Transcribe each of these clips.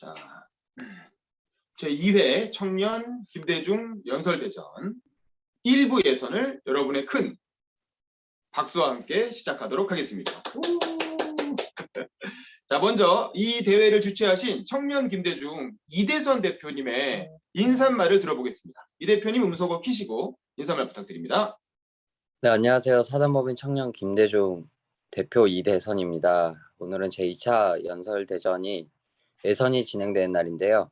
자, 제2회 청년 김대중 연설대전 1부 예선을 여러분의 큰 박수와 함께 시작하도록 하겠습니다. 자, 먼저 이 대회를 주최하신 청년 김대중 이대선 대표님의 인사말을 들어보겠습니다. 이 대표님 음소거 키시고 인사말 부탁드립니다. 네, 안녕하세요. 사단법인 청년 김대중 대표 이대선입니다. 오늘은 제2차 연설대전이 예선이 진행되는 날인데요.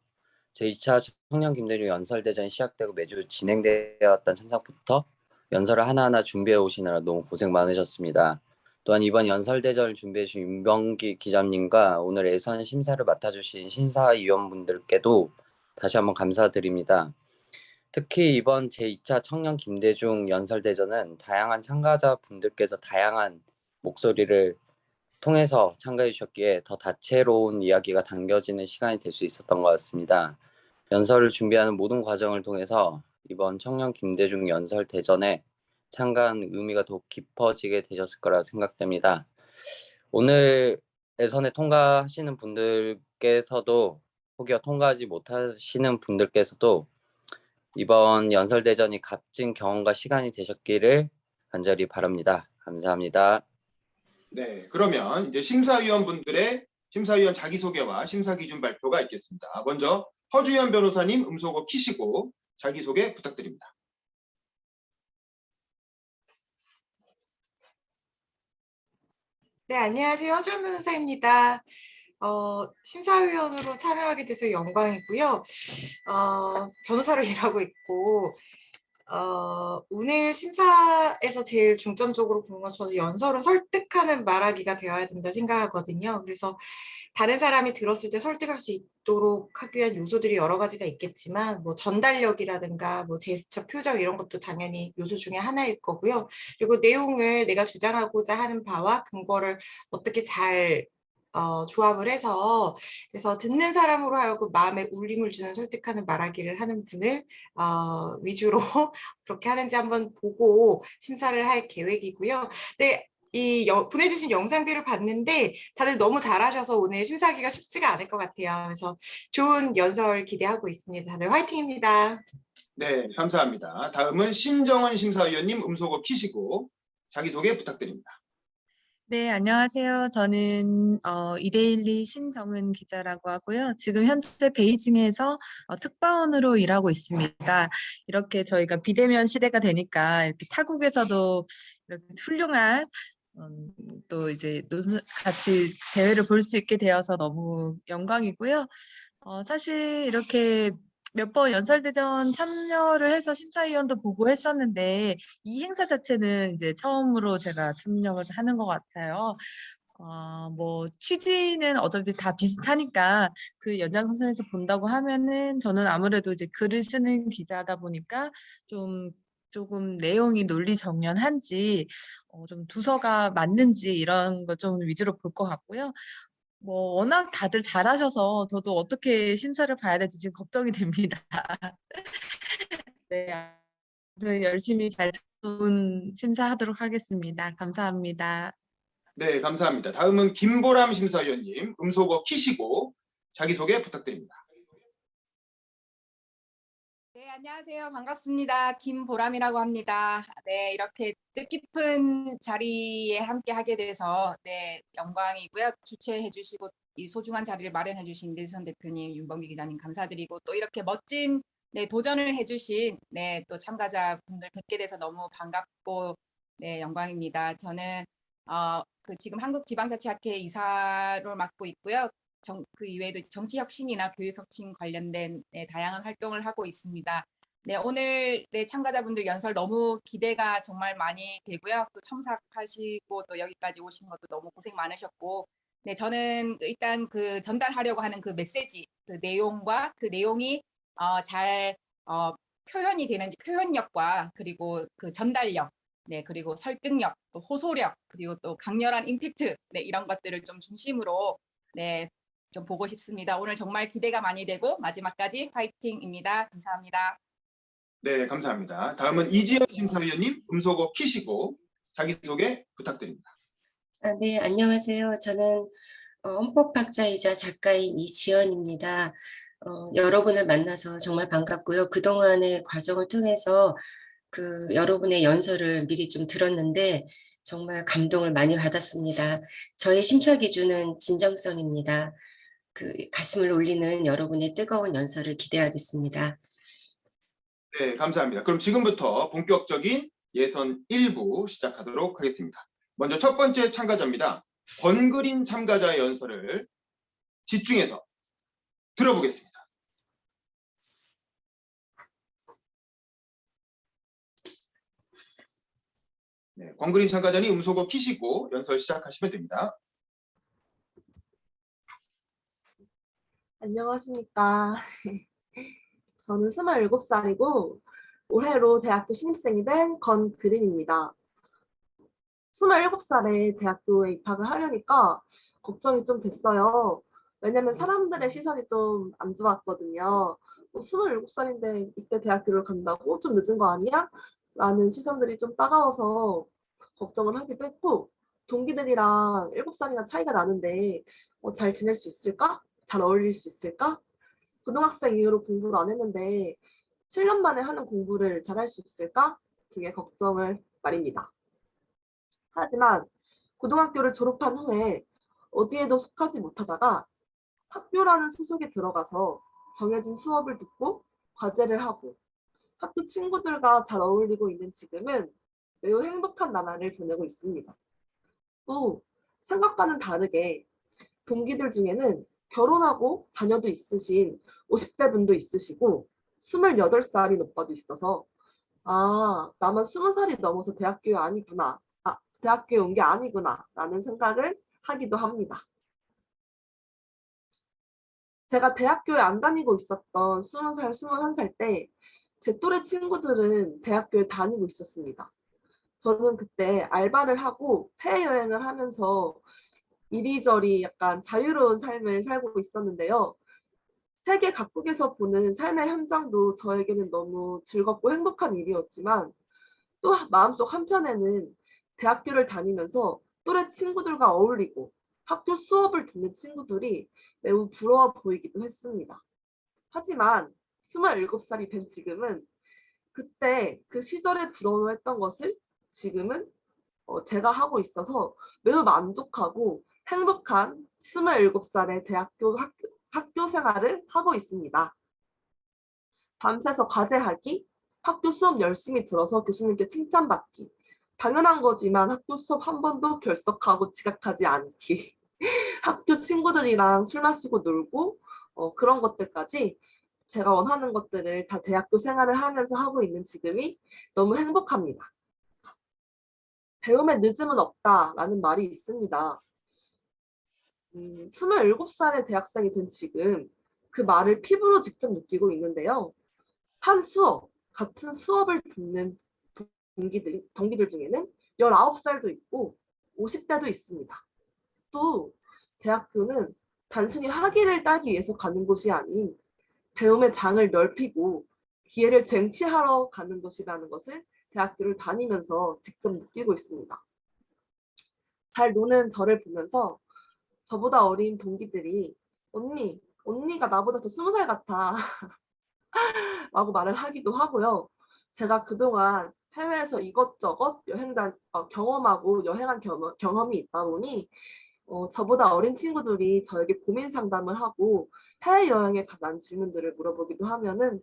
제2차 청년 김대중 연설대전이 시작되고 매주 진행되었던 참석부터 연설을 하나하나 준비해 오시느라 너무 고생 많으셨습니다. 또한 이번 연설대전을 준비해 주신 윤병기 기자님과 오늘 예선 심사를 맡아주신 심사위원분들께도 다시 한번 감사드립니다. 특히 이번 제2차 청년 김대중 연설대전은 다양한 참가자분들께서 다양한 목소리를 통해서 참가해 주셨기에 더 다채로운 이야기가 담겨지는 시간이 될 수 있었던 것 같습니다. 연설을 준비하는 모든 과정을 통해서 이번 청년 김대중 연설대전에 참가한 의미가 더욱 깊어지게 되셨을 거라 생각됩니다. 오늘 예선에 통과하시는 분들께서도 혹여 통과하지 못하시는 분들께서도 이번 연설대전이 값진 경험과 시간이 되셨기를 간절히 바랍니다. 감사합니다. 네, 그러면 이제 심사위원분들의 심사위원 자기소개와 심사기준 발표가 있겠습니다. 먼저 허주현 변호사님 음소거 키시고 자기소개 부탁드립니다. 네, 안녕하세요. 허주현 변호사입니다. 심사위원으로 참여하게 돼서 영광이고요. 변호사로 일하고 있고, 오늘 심사에서 제일 중점적으로 보는 건 저는 연설은 설득하는 말하기가 되어야 된다 생각하거든요. 그래서 다른 사람이 들었을 때 설득할 수 있도록 하기 위한 요소들이 여러 가지가 있겠지만 뭐 전달력이라든가 뭐 제스처, 표정 이런 것도 당연히 요소 중에 하나일 거고요. 그리고 내용을 내가 주장하고자 하는 바와 근거를 어떻게 잘 조합을 해서 그래서 듣는 사람으로 하여금 마음에 울림을 주는 설득하는 말하기를 하는 분을 위주로 그렇게 하는지 한번 보고 심사를 할 계획이고요. 네, 보내주신 영상들을 봤는데 다들 너무 잘하셔서 오늘 심사하기가 쉽지가 않을 것 같아요. 그래서 좋은 연설 기대하고 있습니다. 다들 화이팅입니다. 네, 감사합니다. 다음은 신정은 심사위원님 음소거 키시고 자기소개 부탁드립니다. 네, 안녕하세요. 저는 이데일리 신정은 기자라고 하고요. 지금 현재 베이징에서 특파원으로 일하고 있습니다. 이렇게 저희가 비대면 시대가 되니까 이렇게 타국에서도 이렇게 훌륭한 또 이제 같이 대회를 볼 수 있게 되어서 너무 영광이고요. 사실 이렇게 몇 번 연설대전 참여를 해서 심사위원도 보고 했었는데 이 행사 자체는 이제 처음으로 제가 참여를 하는 것 같아요. 뭐 취지는 어차피 다 비슷하니까 그 연장선에서 본다고 하면은 저는 아무래도 이제 글을 쓰는 기자다 보니까 조금 내용이 논리정연한지 좀 두서가 맞는지 이런 거 좀 위주로 볼 것 같고요. 뭐 워낙 다들 잘하셔서 저도 어떻게 심사를 봐야 될지 지금 걱정이 됩니다. 네, 아무튼 열심히 잘 좋은 심사하도록 하겠습니다. 감사합니다. 네, 감사합니다. 다음은 김보람 심사위원님 음소거 키시고 자기소개 부탁드립니다. 네, 안녕하세요. 반갑습니다. 김보람이라고 합니다. 네, 이렇게 뜻깊은 자리에 함께 하게 돼서 네, 영광이고요. 주최해 주시고 이 소중한 자리를 마련해 주신 이대선 대표님, 윤범기 기자님 감사드리고 또 이렇게 멋진 네, 도전을 해 주신 네, 또 참가자분들 뵙게 돼서 너무 반갑고 네, 영광입니다. 저는 지금 한국지방자치학회 이사로 맡고 있고요. 그 이외에도 정치혁신이나 교육혁신 관련된 네, 다양한 활동을 하고 있습니다. 네, 오늘 네, 참가자분들 연설 너무 기대가 정말 많이 되고요. 또 첨삭하시고 또 여기까지 오신 것도 너무 고생 많으셨고, 네, 저는 일단 그 전달하려고 하는 그 메시지, 그 내용과 그 내용이 잘 표현이 되는지 표현력과 그리고 그 전달력, 네, 그리고 설득력, 또 호소력, 그리고 또 강렬한 임팩트, 네, 이런 것들을 좀 중심으로 네, 좀 보고 싶습니다. 오늘 정말 기대가 많이 되고 마지막까지 화이팅입니다. 감사합니다. 네, 감사합니다. 다음은 이지연 심사위원님 음소거 키시고 자기소개 부탁드립니다. 네, 안녕하세요. 저는 헌법학자이자 작가인 이지연입니다. 여러분을 만나서 정말 반갑고요. 그동안의 과정을 통해서 여러분의 연설을 미리 좀 들었는데 정말 감동을 많이 받았습니다. 저의 심사 기준은 진정성입니다. 가슴을 울리는 여러분의 뜨거운 연설을 기대하겠습니다. 네, 감사합니다. 그럼 지금부터 본격적인 예선 1부 시작하도록 하겠습니다. 먼저 첫 번째 참가자입니다. 권그린 참가자의 연설을 집중해서 들어보겠습니다. 네, 권그린 참가자님 음소거 키시고 연설 시작하시면 됩니다. 안녕하십니까. 저는 27살이고 올해로 대학교 신입생이 된 권그린입니다. 27살에 대학교에 입학을 하려니까 걱정이 좀 됐어요. 왜냐면 사람들의 시선이 좀 안 좋았거든요. 27살인데 이때 대학교를 간다고? 좀 늦은 거 아니야? 라는 시선들이 좀 따가워서 걱정을 하기도 했고, 동기들이랑 7살이나 차이가 나는데 잘 지낼 수 있을까? 잘 어울릴 수 있을까? 고등학생 이후로 공부를 안 했는데 7년 만에 하는 공부를 잘 할 수 있을까? 되게 걱정을 말입니다. 하지만 고등학교를 졸업한 후에 어디에도 속하지 못하다가 학교라는 소속에 들어가서 정해진 수업을 듣고 과제를 하고 학교 친구들과 잘 어울리고 있는 지금은 매우 행복한 나날을 보내고 있습니다. 또 생각과는 다르게 동기들 중에는 결혼하고 자녀도 있으신 50대 분도 있으시고 28살인 오빠도 있어서 나만 20살이 넘어서 대학교에 아니구나. 대학교에 온 게 아니구나 라는 생각을 하기도 합니다. 제가 대학교에 안 다니고 있었던 20살, 21살 때 제 또래 친구들은 대학교에 다니고 있었습니다. 저는 그때 알바를 하고 해외여행을 하면서 이리저리 약간 자유로운 삶을 살고 있었는데요. 세계 각국에서 보는 삶의 현장도 저에게는 너무 즐겁고 행복한 일이었지만 또 마음속 한편에는 대학교를 다니면서 또래 친구들과 어울리고 학교 수업을 듣는 친구들이 매우 부러워 보이기도 했습니다. 하지만 27살이 된 지금은 그때 그 시절에 부러워했던 것을 지금은 제가 하고 있어서 매우 만족하고 행복한 27살의 학교 생활을 하고 있습니다. 밤새서 과제하기, 학교 수업 열심히 들어서 교수님께 칭찬받기, 당연한 거지만 학교 수업 한 번도 결석하고 지각하지 않기, 학교 친구들이랑 술 마시고 놀고 그런 것들까지 제가 원하는 것들을 다 대학교 생활을 하면서 하고 있는 지금이 너무 행복합니다. 배움에 늦음은 없다라는 말이 있습니다. 27살의 대학생이 된 지금 그 말을 피부로 직접 느끼고 있는데요. 같은 수업을 듣는 동기들 중에는 19살도 있고 50대도 있습니다. 또 대학교는 단순히 학위를 따기 위해서 가는 곳이 아닌 배움의 장을 넓히고 기회를 쟁취하러 가는 것이라는 것을 대학교를 다니면서 직접 느끼고 있습니다. 잘 노는 저를 보면서 저보다 어린 동기들이 언니가 나보다 더 20살 같아 라고 말을 하기도 하고요. 제가 그동안 해외에서 이것저것 경험하고 여행한 경험이 있다 보니 저보다 어린 친구들이 저에게 고민 상담을 하고 해외여행에 관한 질문들을 물어보기도 하면은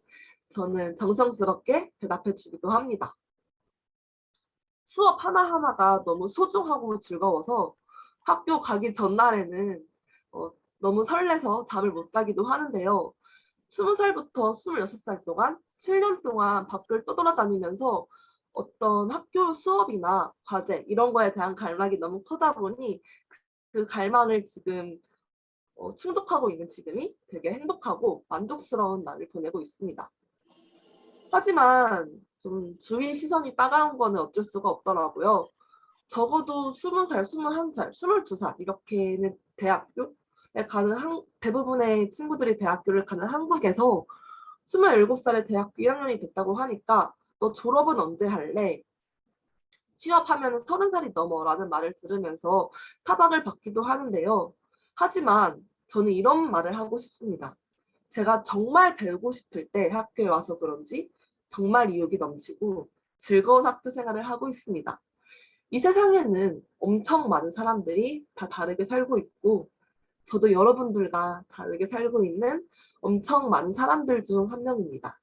저는 정성스럽게 대답해 주기도 합니다. 수업 하나하나가 너무 소중하고 즐거워서 학교 가기 전날에는 너무 설레서 잠을 못 자기도 하는데요. 20살부터 26살 동안 7년 동안 밖을 떠돌아다니면서 어떤 학교 수업이나 과제 이런 거에 대한 갈망이 너무 크다 보니 그 갈망을 지금 충족하고 있는 지금이 되게 행복하고 만족스러운 날을 보내고 있습니다. 하지만 좀 주위 시선이 따가운 거는 어쩔 수가 없더라고요. 적어도 20살, 21살, 22살 이렇게는 대학교에 가는 대부분의 친구들이 대학교를 가는 한국에서 27살에 대학교 1학년이 됐다고 하니까 너 졸업은 언제 할래? 취업하면 30살이 넘어 라는 말을 들으면서 타박을 받기도 하는데요. 하지만 저는 이런 말을 하고 싶습니다. 제가 정말 배우고 싶을 때 학교에 와서 그런지 정말 의욕이 넘치고 즐거운 학교 생활을 하고 있습니다. 이 세상에는 엄청 많은 사람들이 다 다르게 살고 있고 저도 여러분들과 다르게 살고 있는 엄청 많은 사람들 중 한 명입니다.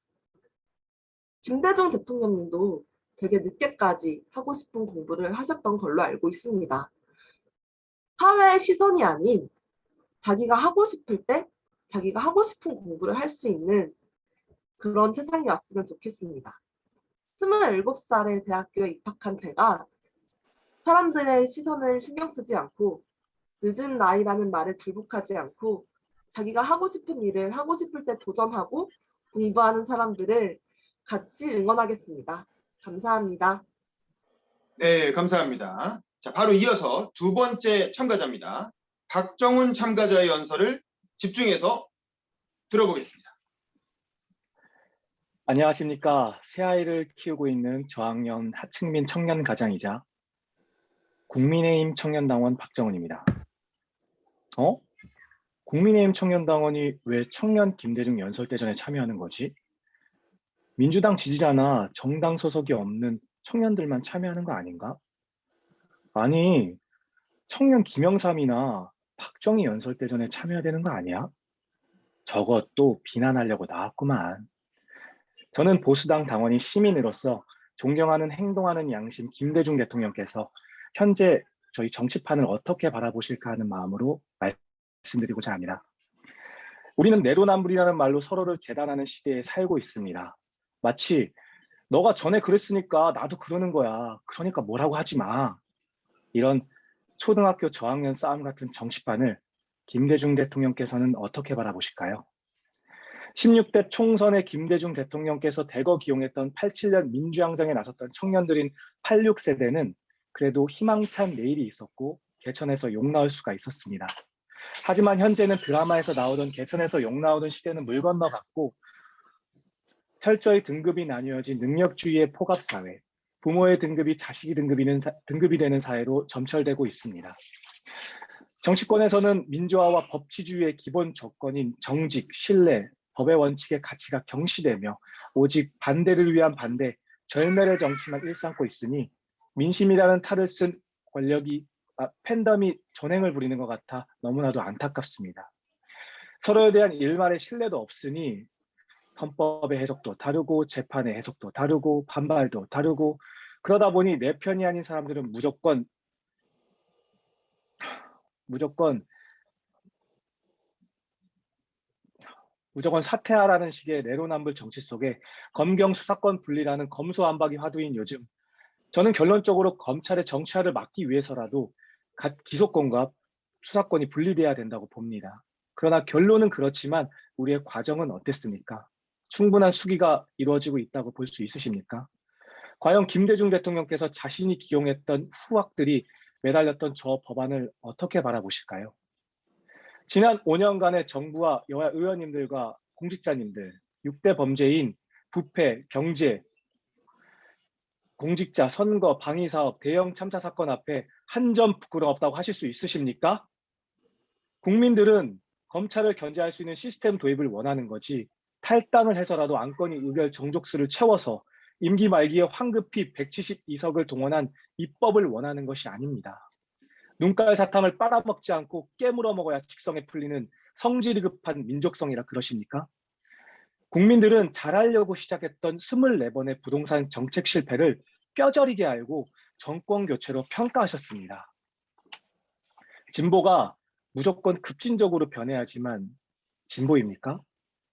김대중 대통령님도 되게 늦게까지 하고 싶은 공부를 하셨던 걸로 알고 있습니다. 사회의 시선이 아닌 자기가 하고 싶을 때 자기가 하고 싶은 공부를 할 수 있는 그런 세상이 왔으면 좋겠습니다. 27살에 대학교에 입학한 제가 사람들의 시선을 신경 쓰지 않고 늦은 나이라는 말에 굴복하지 않고 자기가 하고 싶은 일을 하고 싶을 때 도전하고 공부하는 사람들을 같이 응원하겠습니다. 감사합니다. 네, 감사합니다. 자, 바로 이어서 두 번째 참가자입니다. 박정훈 참가자의 연설을 집중해서 들어보겠습니다. 안녕하십니까. 새아이를 키우고 있는 저학년 하층민 청년 가장이자 국민의힘 청년당원 박정훈입니다. 국민의힘 청년당원이 왜 청년 김대중 연설대전에 참여하는 거지? 민주당 지지자나 정당 소속이 없는 청년들만 참여하는 거 아닌가? 아니, 청년 김영삼이나 박정희 연설대전에 참여해야 되는 거 아니야? 저것도 비난하려고 나왔구만. 저는 보수당 당원인 시민으로서 존경하는 행동하는 양심 김대중 대통령께서 현재 저희 정치판을 어떻게 바라보실까 하는 마음으로 말씀드리고자 합니다. 우리는 내로남불이라는 말로 서로를 재단하는 시대에 살고 있습니다. 마치 너가 전에 그랬으니까 나도 그러는 거야. 그러니까 뭐라고 하지 마. 이런 초등학교 저학년 싸움 같은 정치판을 김대중 대통령께서는 어떻게 바라보실까요? 16대 총선에 김대중 대통령께서 대거 기용했던 87년 민주항쟁에 나섰던 청년들인 86세대는 그래도 희망찬 내일이 있었고 개천에서 욕 나올 수가 있었습니다. 하지만 현재는 드라마에서 나오던 개천에서 욕 나오던 시대는 물 건너갔고 철저히 등급이 나뉘어진 능력주의의 포갑사회, 부모의 등급이 자식이 등급이 되는 사회로 점철되고 있습니다. 정치권에서는 민주화와 법치주의의 기본 조건인 정직, 신뢰, 법의 원칙의 가치가 경시되며 오직 반대를 위한 반대, 절멸의 정치만 일삼고 있으니 민심이라는 탈을 쓴 팬덤이 전횡을 부리는 것 같아 너무나도 안타깝습니다. 서로에 대한 일말의 신뢰도 없으니 헌법의 해석도 다르고 재판의 해석도 다르고 반발도 다르고 그러다 보니 내 편이 아닌 사람들은 무조건 사퇴하라는 식의 내로남불 정치 속에 검경 수사권 분리라는 검수완박이 화두인 요즘 저는 결론적으로 검찰의 정치화를 막기 위해서라도 기소권과 수사권이 분리돼야 된다고 봅니다. 그러나 결론은 그렇지만 우리의 과정은 어땠습니까? 충분한 수기가 이루어지고 있다고 볼 수 있으십니까? 과연 김대중 대통령께서 자신이 기용했던 후학들이 매달렸던 저 법안을 어떻게 바라보실까요? 지난 5년간의 정부와 여야 의원님들과 공직자님들, 6대 범죄인 부패, 경제, 공직자, 선거, 방위사업, 대형 참사 사건 앞에 한 점 부끄럼 없다고 하실 수 있으십니까? 국민들은 검찰을 견제할 수 있는 시스템 도입을 원하는 거지 탈당을 해서라도 안건이 의결 정족수를 채워서 임기 말기에 황급히 172석을 동원한 입법을 원하는 것이 아닙니다. 눈깔 사탕을 빨아먹지 않고 깨물어 먹어야 직성에 풀리는 성질이 급한 민족성이라 그러십니까? 국민들은 잘하려고 시작했던 24번의 부동산 정책 실패를 뼈저리게 알고 정권 교체로 평가하셨습니다. 진보가 무조건 급진적으로 변해야지만 진보입니까?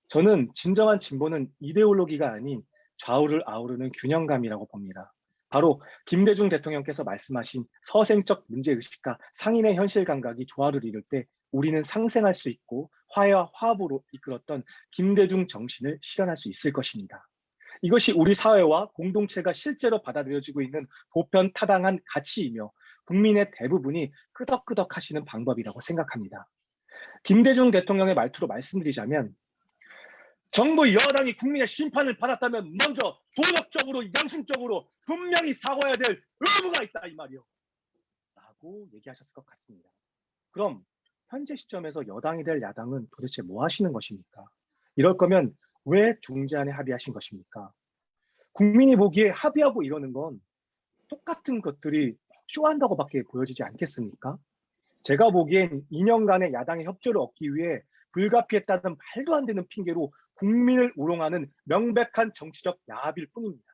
저는 진정한 진보는 이데올로기가 아닌 좌우를 아우르는 균형감이라고 봅니다. 바로 김대중 대통령께서 말씀하신 서생적 문제의식과 상인의 현실 감각이 조화를 이룰 때 우리는 상생할 수 있고 화해와 화합으로 이끌었던 김대중 정신을 실현할 수 있을 것입니다. 이것이 우리 사회와 공동체가 실제로 받아들여지고 있는 보편타당한 가치이며 국민의 대부분이 끄덕끄덕 하시는 방법이라고 생각합니다. 김대중 대통령의 말투로 말씀드리자면 정부 여당이 국민의 심판을 받았다면 먼저 도덕적으로 양심적으로 분명히 사과해야 될 의무가 있다 이 말이요 라고 얘기하셨을 것 같습니다. 그럼 현재 시점에서 여당이 될 야당은 도대체 뭐 하시는 것입니까? 이럴 거면 왜 중재안에 합의하신 것입니까? 국민이 보기에 합의하고 이러는 건 똑같은 것들이 쇼한다고밖에 보여지지 않겠습니까? 제가 보기엔 2년간의 야당의 협조를 얻기 위해 불가피했다는 말도 안 되는 핑계로 국민을 우롱하는 명백한 정치적 야합일 뿐입니다.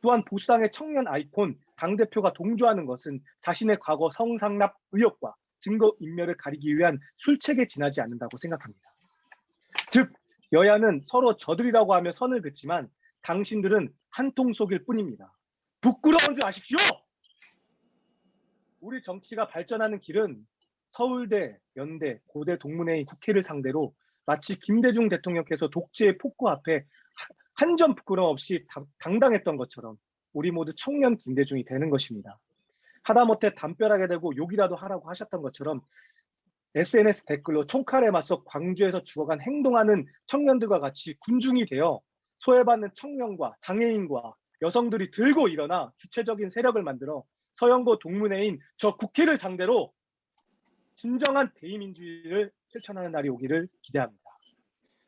또한 보수당의 청년 아이콘 당대표가 동조하는 것은 자신의 과거 성상납 의혹과 증거인멸을 가리기 위한 술책에 지나지 않는다고 생각합니다. 즉, 여야는 서로 저들이라고 하며 선을 긋지만 당신들은 한통 속일 뿐입니다. 부끄러운 줄 아십시오! 우리 정치가 발전하는 길은 서울대, 연대, 고대 동문회의 국회를 상대로 마치 김대중 대통령께서 독재의 폭거 앞에 한 점 부끄럼 없이 당당했던 것처럼 우리 모두 청년 김대중이 되는 것입니다. 하다못해 담벼락에 대고 욕이라도 하라고 하셨던 것처럼 SNS 댓글로 총칼에 맞서 광주에서 죽어간 행동하는 청년들과 같이 군중이 되어 소외받는 청년과 장애인과 여성들이 들고 일어나 주체적인 세력을 만들어 서영고 동문회인 저 국회를 상대로 진정한 대의민주주의를 실천하는 날이 오기를 기대합니다.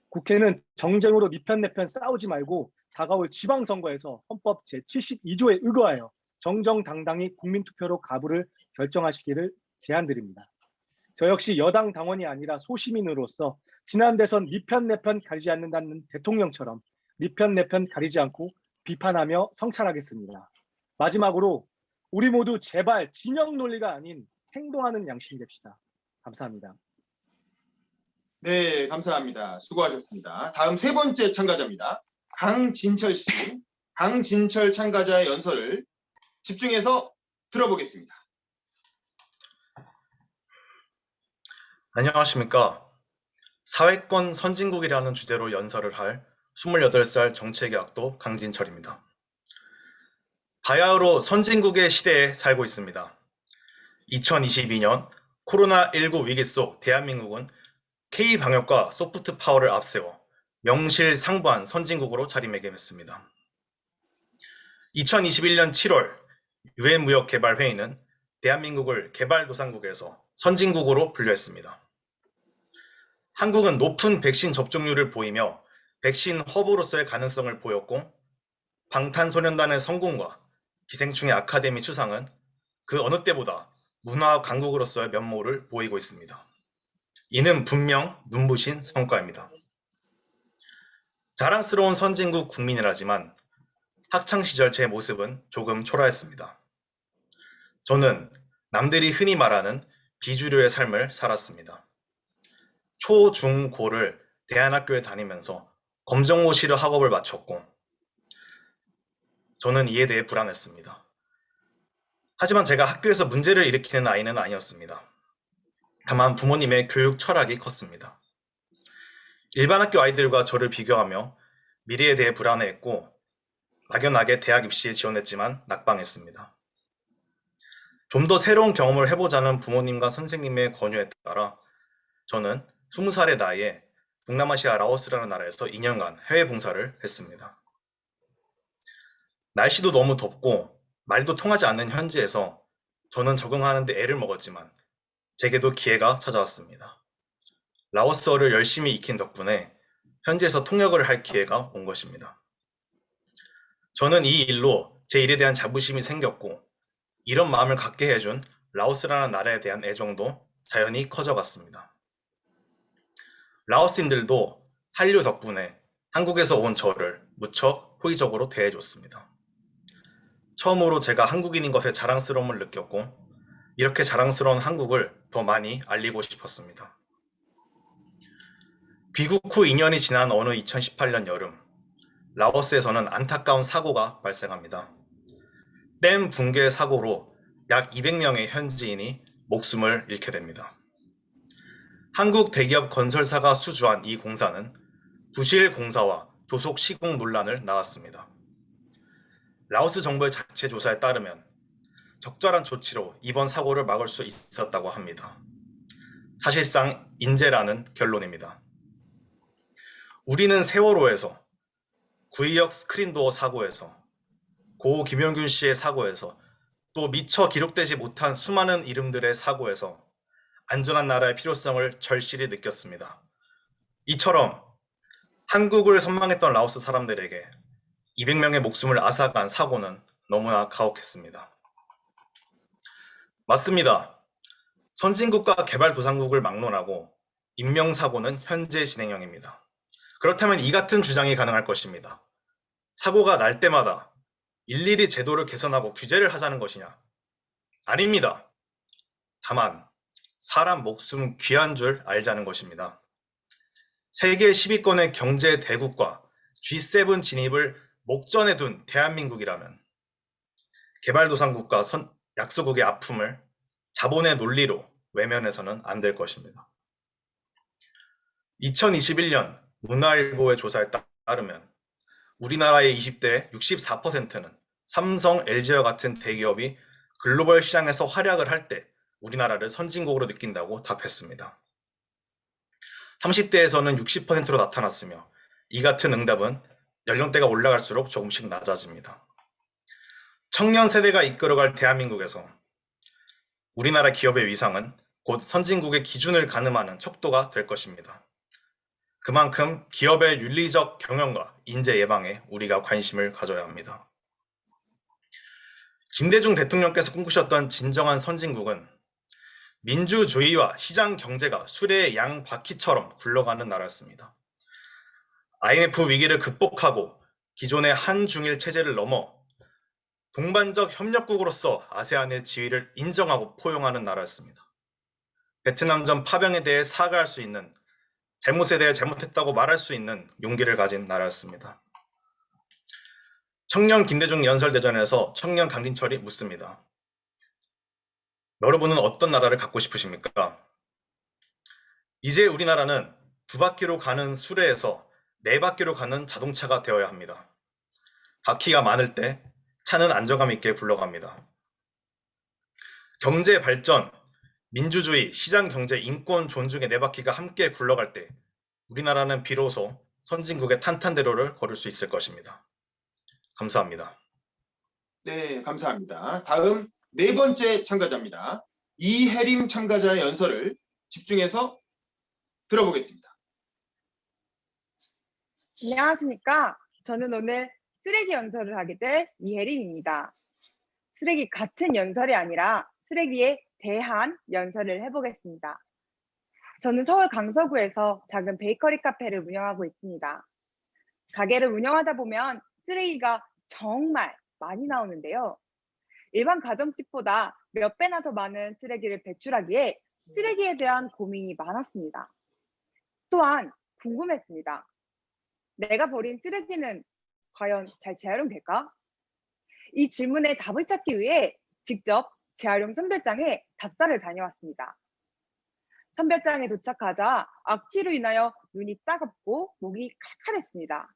국회는 정쟁으로 네 편 내 편 싸우지 말고 다가올 지방선거에서 헌법 제72조에 의거하여 정정당당히 국민투표로 가부를 결정하시기를 제안드립니다. 저 역시 여당 당원이 아니라 소시민으로서 지난 대선 네 편 내 편 가리지 않는다는 대통령처럼 네 편 내 편 가리지 않고 비판하며 성찰하겠습니다. 마지막으로 우리 모두 제발 진영 논리가 아닌 행동하는 양심 됩시다. 감사합니다. 네, 감사합니다. 수고하셨습니다. 다음 세 번째 참가자입니다. 강진철 씨. 강진철 참가자의 연설을 집중해서 들어보겠습니다. 안녕하십니까. 사회권 선진국이라는 주제로 연설을 할 28살 정치외교학도 강진철입니다. 바야흐로 선진국의 시대에 살고 있습니다. 2022년 코로나19 위기 속 대한민국은 K방역과 소프트 파워를 앞세워 명실상부한 선진국으로 자리매김했습니다. 2021년 7월 유엔 무역개발회의는 대한민국을 개발도상국에서 선진국으로 분류했습니다. 한국은 높은 백신 접종률을 보이며 백신 허브로서의 가능성을 보였고 방탄소년단의 성공과 기생충의 아카데미 수상은 그 어느 때보다 문화 강국으로서의 면모를 보이고 있습니다. 이는 분명 눈부신 성과입니다. 자랑스러운 선진국 국민이라지만 학창시절 제 모습은 조금 초라했습니다. 저는 남들이 흔히 말하는 비주류의 삶을 살았습니다. 초, 중, 고를 대안학교에 다니면서 검정고시를 학업을 마쳤고 저는 이에 대해 불안했습니다. 하지만 제가 학교에서 문제를 일으키는 아이는 아니었습니다. 다만 부모님의 교육 철학이 컸습니다. 일반 학교 아이들과 저를 비교하며 미래에 대해 불안해했고 막연하게 대학 입시에 지원했지만 낙방했습니다. 좀 더 새로운 경험을 해보자는 부모님과 선생님의 권유에 따라 저는 20살의 나이에 동남아시아 라오스라는 나라에서 2년간 해외 봉사를 했습니다. 날씨도 너무 덥고 말도 통하지 않는 현지에서 저는 적응하는 데 애를 먹었지만 제게도 기회가 찾아왔습니다. 라오스어를 열심히 익힌 덕분에 현지에서 통역을 할 기회가 온 것입니다. 저는 이 일로 제 일에 대한 자부심이 생겼고 이런 마음을 갖게 해준 라오스라는 나라에 대한 애정도 자연히 커져갔습니다. 라오스인들도 한류 덕분에 한국에서 온 저를 무척 호의적으로 대해줬습니다. 처음으로 제가 한국인인 것에 자랑스러움을 느꼈고 이렇게 자랑스러운 한국을 더 많이 알리고 싶었습니다. 귀국 후 2년이 지난 어느 2018년 여름, 라오스에서는 안타까운 사고가 발생합니다. 댐 붕괴 사고로 약 200명의 현지인이 목숨을 잃게 됩니다. 한국 대기업 건설사가 수주한 이 공사는 부실 공사와 조속 시공 논란을 낳았습니다. 라오스 정부의 자체 조사에 따르면 적절한 조치로 이번 사고를 막을 수 있었다고 합니다. 사실상 인재라는 결론입니다. 우리는 세월호에서, 구의역 스크린도어 사고에서, 고 김용균 씨의 사고에서, 또 미처 기록되지 못한 수많은 이름들의 사고에서 안전한 나라의 필요성을 절실히 느꼈습니다. 이처럼 한국을 선망했던 라오스 사람들에게 200명의 목숨을 앗아간 사고는 너무나 가혹했습니다. 맞습니다. 선진국과 개발도상국을 막론하고 인명사고는 현재 진행형입니다. 그렇다면 이 같은 주장이 가능할 것입니다. 사고가 날 때마다 일일이 제도를 개선하고 규제를 하자는 것이냐? 아닙니다. 다만 사람 목숨 귀한 줄 알자는 것입니다. 세계 10위권의 경제 대국과 G7 진입을 목전에 둔 대한민국이라면 개발도상국과 약소국의 아픔을 자본의 논리로 외면해서는 안 될 것입니다. 2021년 문화일보의 조사에 따르면 우리나라의 20대 64%는 삼성, LG와 같은 대기업이 글로벌 시장에서 활약을 할 때 우리나라를 선진국으로 느낀다고 답했습니다. 30대에서는 60%로 나타났으며 이 같은 응답은 연령대가 올라갈수록 조금씩 낮아집니다. 청년 세대가 이끌어갈 대한민국에서 우리나라 기업의 위상은 곧 선진국의 기준을 가늠하는 척도가 될 것입니다. 그만큼 기업의 윤리적 경영과 인재 예방에 우리가 관심을 가져야 합니다. 김대중 대통령께서 꿈꾸셨던 진정한 선진국은 민주주의와 시장 경제가 수레의 양 바퀴처럼 굴러가는 나라였습니다. IMF 위기를 극복하고 기존의 한중일 체제를 넘어 동반적 협력국으로서 아세안의 지위를 인정하고 포용하는 나라였습니다. 베트남전 파병에 대해 사과할 수 있는, 잘못에 대해 잘못했다고 말할 수 있는 용기를 가진 나라였습니다. 청년 김대중 연설대전에서 청년 강진철이 묻습니다. 여러분은 어떤 나라를 갖고 싶으십니까? 이제 우리나라는 2바퀴로 가는 수레에서 4바퀴로 가는 자동차가 되어야 합니다. 바퀴가 많을 때 차는 안정감 있게 굴러갑니다. 경제 발전, 민주주의, 시장 경제, 인권 존중의 4바퀴가 함께 굴러갈 때 우리나라는 비로소 선진국의 탄탄대로를 걸을 수 있을 것입니다. 감사합니다. 네, 감사합니다. 다음 4번째 참가자입니다. 이혜림 참가자의 연설을 집중해서 들어보겠습니다. 안녕하십니까. 저는 오늘 쓰레기 연설을 하게 될 이혜림입니다. 쓰레기 같은 연설이 아니라 쓰레기에 대한 연설을 해보겠습니다. 저는 서울 강서구에서 작은 베이커리 카페를 운영하고 있습니다. 가게를 운영하다 보면 쓰레기가 정말 많이 나오는데요. 일반 가정집보다 몇 배나 더 많은 쓰레기를 배출하기에 쓰레기에 대한 고민이 많았습니다. 또한 궁금했습니다. 내가 버린 쓰레기는 과연 잘 재활용될까? 이 질문에 답을 찾기 위해 직접 재활용 선별장에 답사를 다녀왔습니다. 선별장에 도착하자 악취로 인하여 눈이 따갑고 목이 칼칼했습니다.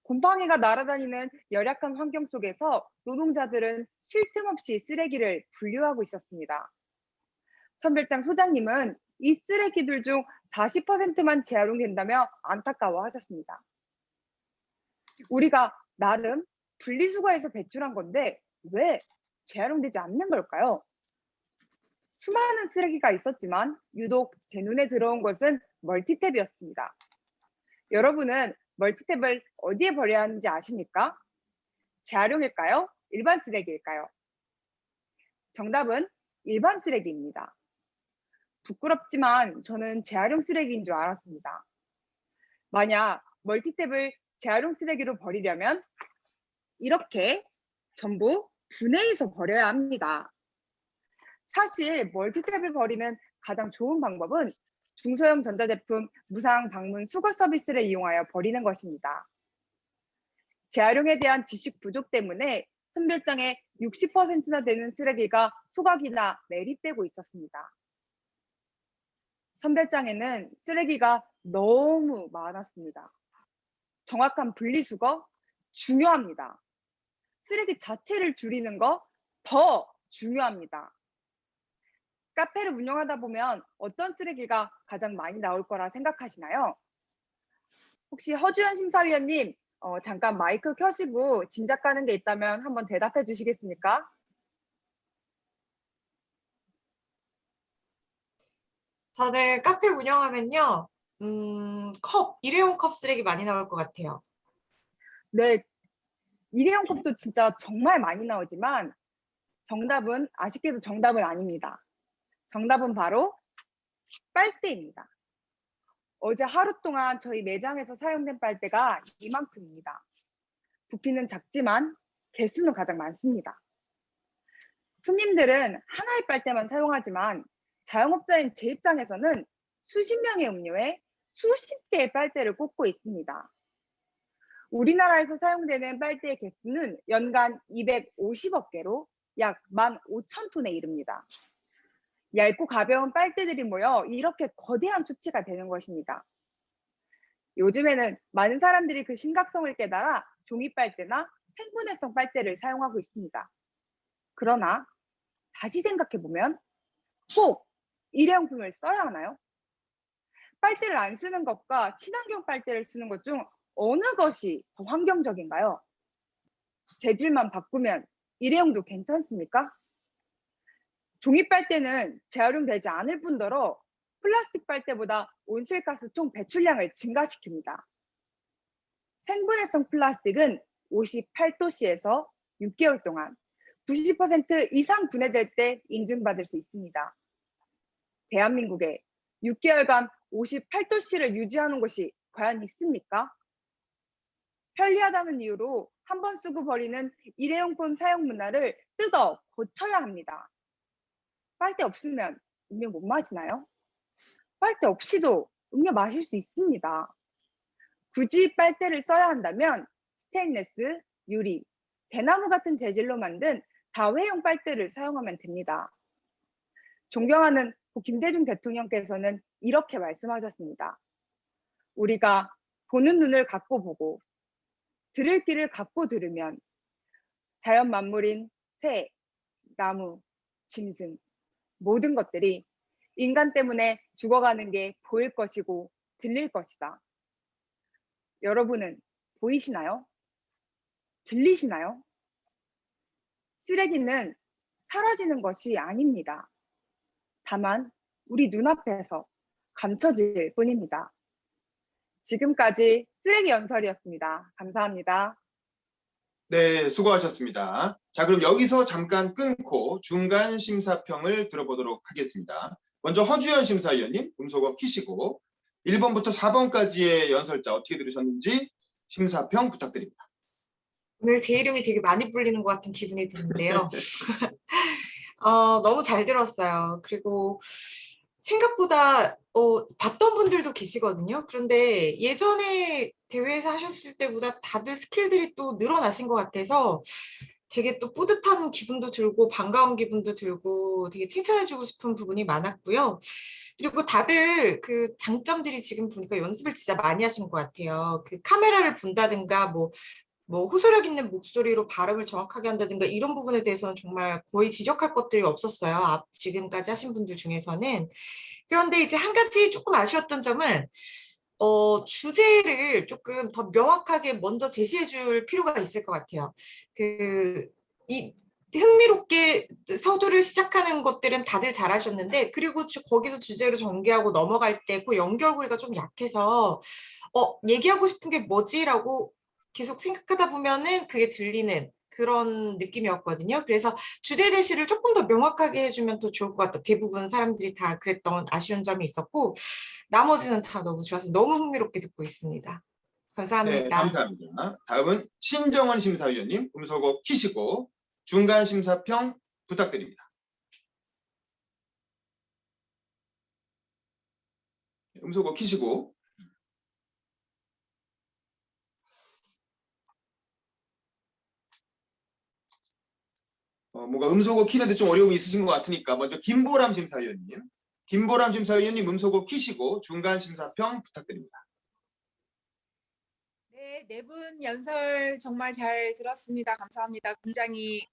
곰팡이가 날아다니는 열악한 환경 속에서 노동자들은 쉴 틈 없이 쓰레기를 분류하고 있었습니다. 선별장 소장님은 이 쓰레기들 중 40%만 재활용된다며 안타까워하셨습니다. 우리가 나름 분리수거해서 배출한 건데 왜 재활용되지 않는 걸까요? 수많은 쓰레기가 있었지만 유독 제 눈에 들어온 것은 멀티탭이었습니다. 여러분은 멀티탭을 어디에 버려야 하는지 아십니까? 재활용일까요? 일반 쓰레기일까요? 정답은 일반 쓰레기입니다. 부끄럽지만 저는 재활용 쓰레기인 줄 알았습니다. 만약 멀티탭을 재활용 쓰레기로 버리려면 이렇게 전부 분해해서 버려야 합니다. 사실 멀티탭을 버리는 가장 좋은 방법은 중소형 전자제품 무상 방문 수거 서비스를 이용하여 버리는 것입니다. 재활용에 대한 지식 부족 때문에 선별장에 60%나 되는 쓰레기가 소각이나 매립되고 있었습니다. 선별장에는 쓰레기가 너무 많았습니다. 정확한 분리수거 중요합니다. 쓰레기 자체를 줄이는 거 더 중요합니다. 카페를 운영하다 보면 어떤 쓰레기가 가장 많이 나올 거라 생각하시나요? 혹시 허주연 심사위원님 잠깐 마이크 켜시고 짐작 가는 게 있다면 한번 대답해 주시겠습니까? 저는 카페 운영하면요, 일회용 컵 쓰레기 많이 나올 것 같아요. 네, 일회용 컵도 진짜 정말 많이 나오지만 정답은 아쉽게도 정답은 아닙니다. 정답은 바로 빨대입니다. 어제 하루 동안 저희 매장에서 사용된 빨대가 이만큼입니다. 부피는 작지만 개수는 가장 많습니다. 손님들은 하나의 빨대만 사용하지만 자영업자인 제 입장에서는 수십 명의 음료에 수십 개의 빨대를 꽂고 있습니다. 우리나라에서 사용되는 빨대의 개수는 연간 250억 개로 약 15,000톤에 이릅니다. 얇고 가벼운 빨대들이 모여 이렇게 거대한 수치가 되는 것입니다. 요즘에는 많은 사람들이 그 심각성을 깨달아 종이 빨대나 생분해성 빨대를 사용하고 있습니다. 그러나 다시 생각해보면 꼭 일회용품을 써야 하나요? 빨대를 안 쓰는 것과 친환경 빨대를 쓰는 것 중 어느 것이 더 환경적인가요? 재질만 바꾸면 일회용도 괜찮습니까? 종이 빨대는 재활용되지 않을 뿐더러 플라스틱 빨대보다 온실가스 총 배출량을 증가시킵니다. 생분해성 플라스틱은 58도씨에서 6개월 동안 90% 이상 분해될 때 인증받을 수 있습니다. 대한민국에 6개월간 58도씨를 유지하는 곳이 과연 있습니까? 편리하다는 이유로 한 번 쓰고 버리는 일회용품 사용 문화를 뜯어 고쳐야 합니다. 빨대 없으면 음료 못 마시나요? 빨대 없이도 음료 마실 수 있습니다. 굳이 빨대를 써야 한다면 스테인리스, 유리, 대나무 같은 재질로 만든 다회용 빨대를 사용하면 됩니다. 존경하는 고 김대중 대통령께서는 이렇게 말씀하셨습니다. 우리가 보는 눈을 갖고 보고 들을 귀를 갖고 들으면 자연 만물인 새, 나무, 짐승 모든 것들이 인간 때문에 죽어가는 게 보일 것이고 들릴 것이다. 여러분은 보이시나요? 들리시나요? 쓰레기는 사라지는 것이 아닙니다. 다만 우리 눈앞에서 감춰질 뿐입니다. 지금까지 쓰레기 연설이었습니다. 감사합니다. 네, 수고하셨습니다. 자, 그럼 여기서 잠깐 끊고 중간 심사평을 들어보도록 하겠습니다. 먼저 허주연 심사위원님, 음소거 키시고 1번부터 4번까지의 연설자 어떻게 들으셨는지 심사평 부탁드립니다. 오늘 제 이름이 되게 많이 불리는 것 같은 기분이 드는데요. 너무 잘 들었어요. 그리고 생각보다 봤던 분들도 계시거든요. 그런데 예전에 대회에서 하셨을 때보다 다들 스킬들이 또 늘어나신 것 같아서 되게 또 뿌듯한 기분도 들고 반가운 기분도 들고 되게 칭찬해주고 싶은 부분이 많았고요. 그리고 다들 그 장점들이 지금 보니까 연습을 진짜 많이 하신 것 같아요. 그 카메라를 본다든가 뭐 호소력 있는 목소리로 발음을 정확하게 한다든가 이런 부분에 대해서는 정말 거의 지적할 것들이 없었어요. 지금까지 하신 분들 중에서는. 그런데 이제 한 가지 조금 아쉬웠던 점은 주제를 조금 더 명확하게 먼저 제시해 줄 필요가 있을 것 같아요. 이 흥미롭게 서두를 시작하는 것들은 다들 잘하셨는데 그리고 거기서 주제를 전개하고 넘어갈 때 그 연결고리가 좀 약해서 얘기하고 싶은 게 뭐지라고 계속 생각하다 보면은 그게 들리는 그런 느낌이었거든요. 그래서 주제 제시를 조금 더 명확하게 해주면 더 좋을 것 같다. 대부분 사람들이 다 그랬던 아쉬운 점이 있었고 나머지는 다 너무 좋아서 너무 흥미롭게 듣고 있습니다. 네, 감사합니다. 감사합니다. 다음은 신정원 심사위원님, 음소거 키시고 중간 심사평 부탁드립니다. 음소거 키시고. 뭔가 음소거 키는데 좀 어려움이 있으신 것 같으니까 먼저 김보람 심사위원님. 김보람 심사위원님 음소거 키시고 중간 심사평 부탁드립니다. 네, 네 분 연설 정말 잘 들었습니다. 감사합니다. 굉장히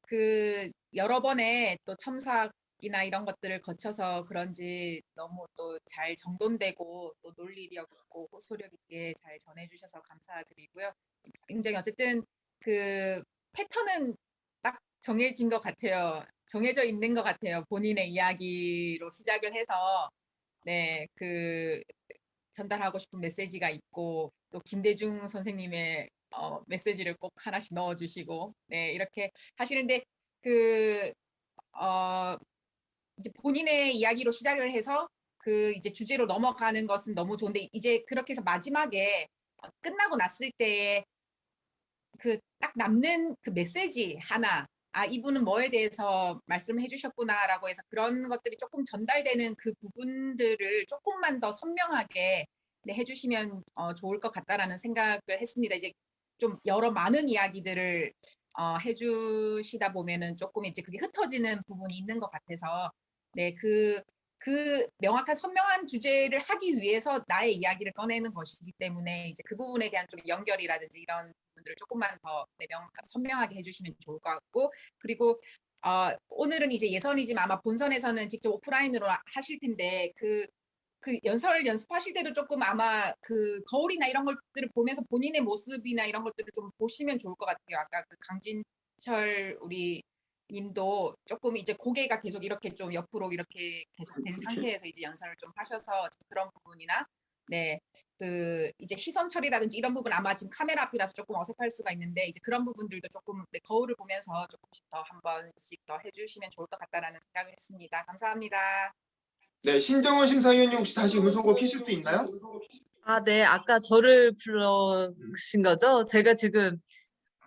그 여러 번의 또 첨삭이나 이런 것들을 거쳐서 그런지 너무 또 잘 정돈되고 또 논리력 있고 호소력 있게 잘 전해주셔서 감사드리고요. 굉장히 어쨌든 그 패턴은 딱 정해진 것 같아요. 정해져 있는 것 같아요. 본인의 이야기로 시작을 해서 네, 그 전달하고 싶은 메시지가 있고 또 김대중 선생님의 메시지를 꼭 하나씩 넣어주시고 네, 이렇게 하시는데 그 이제 본인의 이야기로 시작을 해서 그 이제 주제로 넘어가는 것은 너무 좋은데 이제 그렇게 해서 마지막에 끝나고 났을 때 그 딱 남는 그 메시지 하나, 아, 이분은 뭐에 대해서 말씀을 해주셨구나라고 해서 그런 것들이 조금 전달되는 그 부분들을 조금만 더 선명하게 네, 해주시면 좋을 것 같다라는 생각을 했습니다. 이제 좀 여러 많은 이야기들을 해주시다 보면은 조금 이제 그게 흩어지는 부분이 있는 것 같아서 네, 그 명확한 선명한 주제를 하기 위해서 나의 이야기를 꺼내는 것이기 때문에 이제 그 부분에 대한 좀 연결이라든지 이런 부분들을 조금만 더 네, 선명하게 해주시면 좋을 것 같고 그리고 오늘은 이제 예선이지만 아마 본선에서는 직접 오프라인으로 하실 텐데 그 연설 연습하실 때도 조금 아마 그 거울이나 이런 것들을 보면서 본인의 모습이나 이런 것들을 좀 보시면 좋을 것 같아요. 아까 그 강진철 우리 님도 조금 이제 고개가 계속 이렇게 좀 옆으로 이렇게 계속 된 상태에서 이제 연설을 좀 하셔서 그런 부분이나 네, 그 이제 시선 처리라든지 이런 부분 아마 지금 카메라 앞이라서 조금 어색할 수가 있는데 이제 그런 부분들도 조금 네, 거울을 보면서 조금씩 더 한 번씩 더 해주시면 좋을 것 같다라는 생각을 했습니다. 감사합니다. 네, 신정원 심사위원님 혹시 다시 음소거 켜실 수 있나요? 아, 네. 아까 저를 불러신 거죠? 제가 지금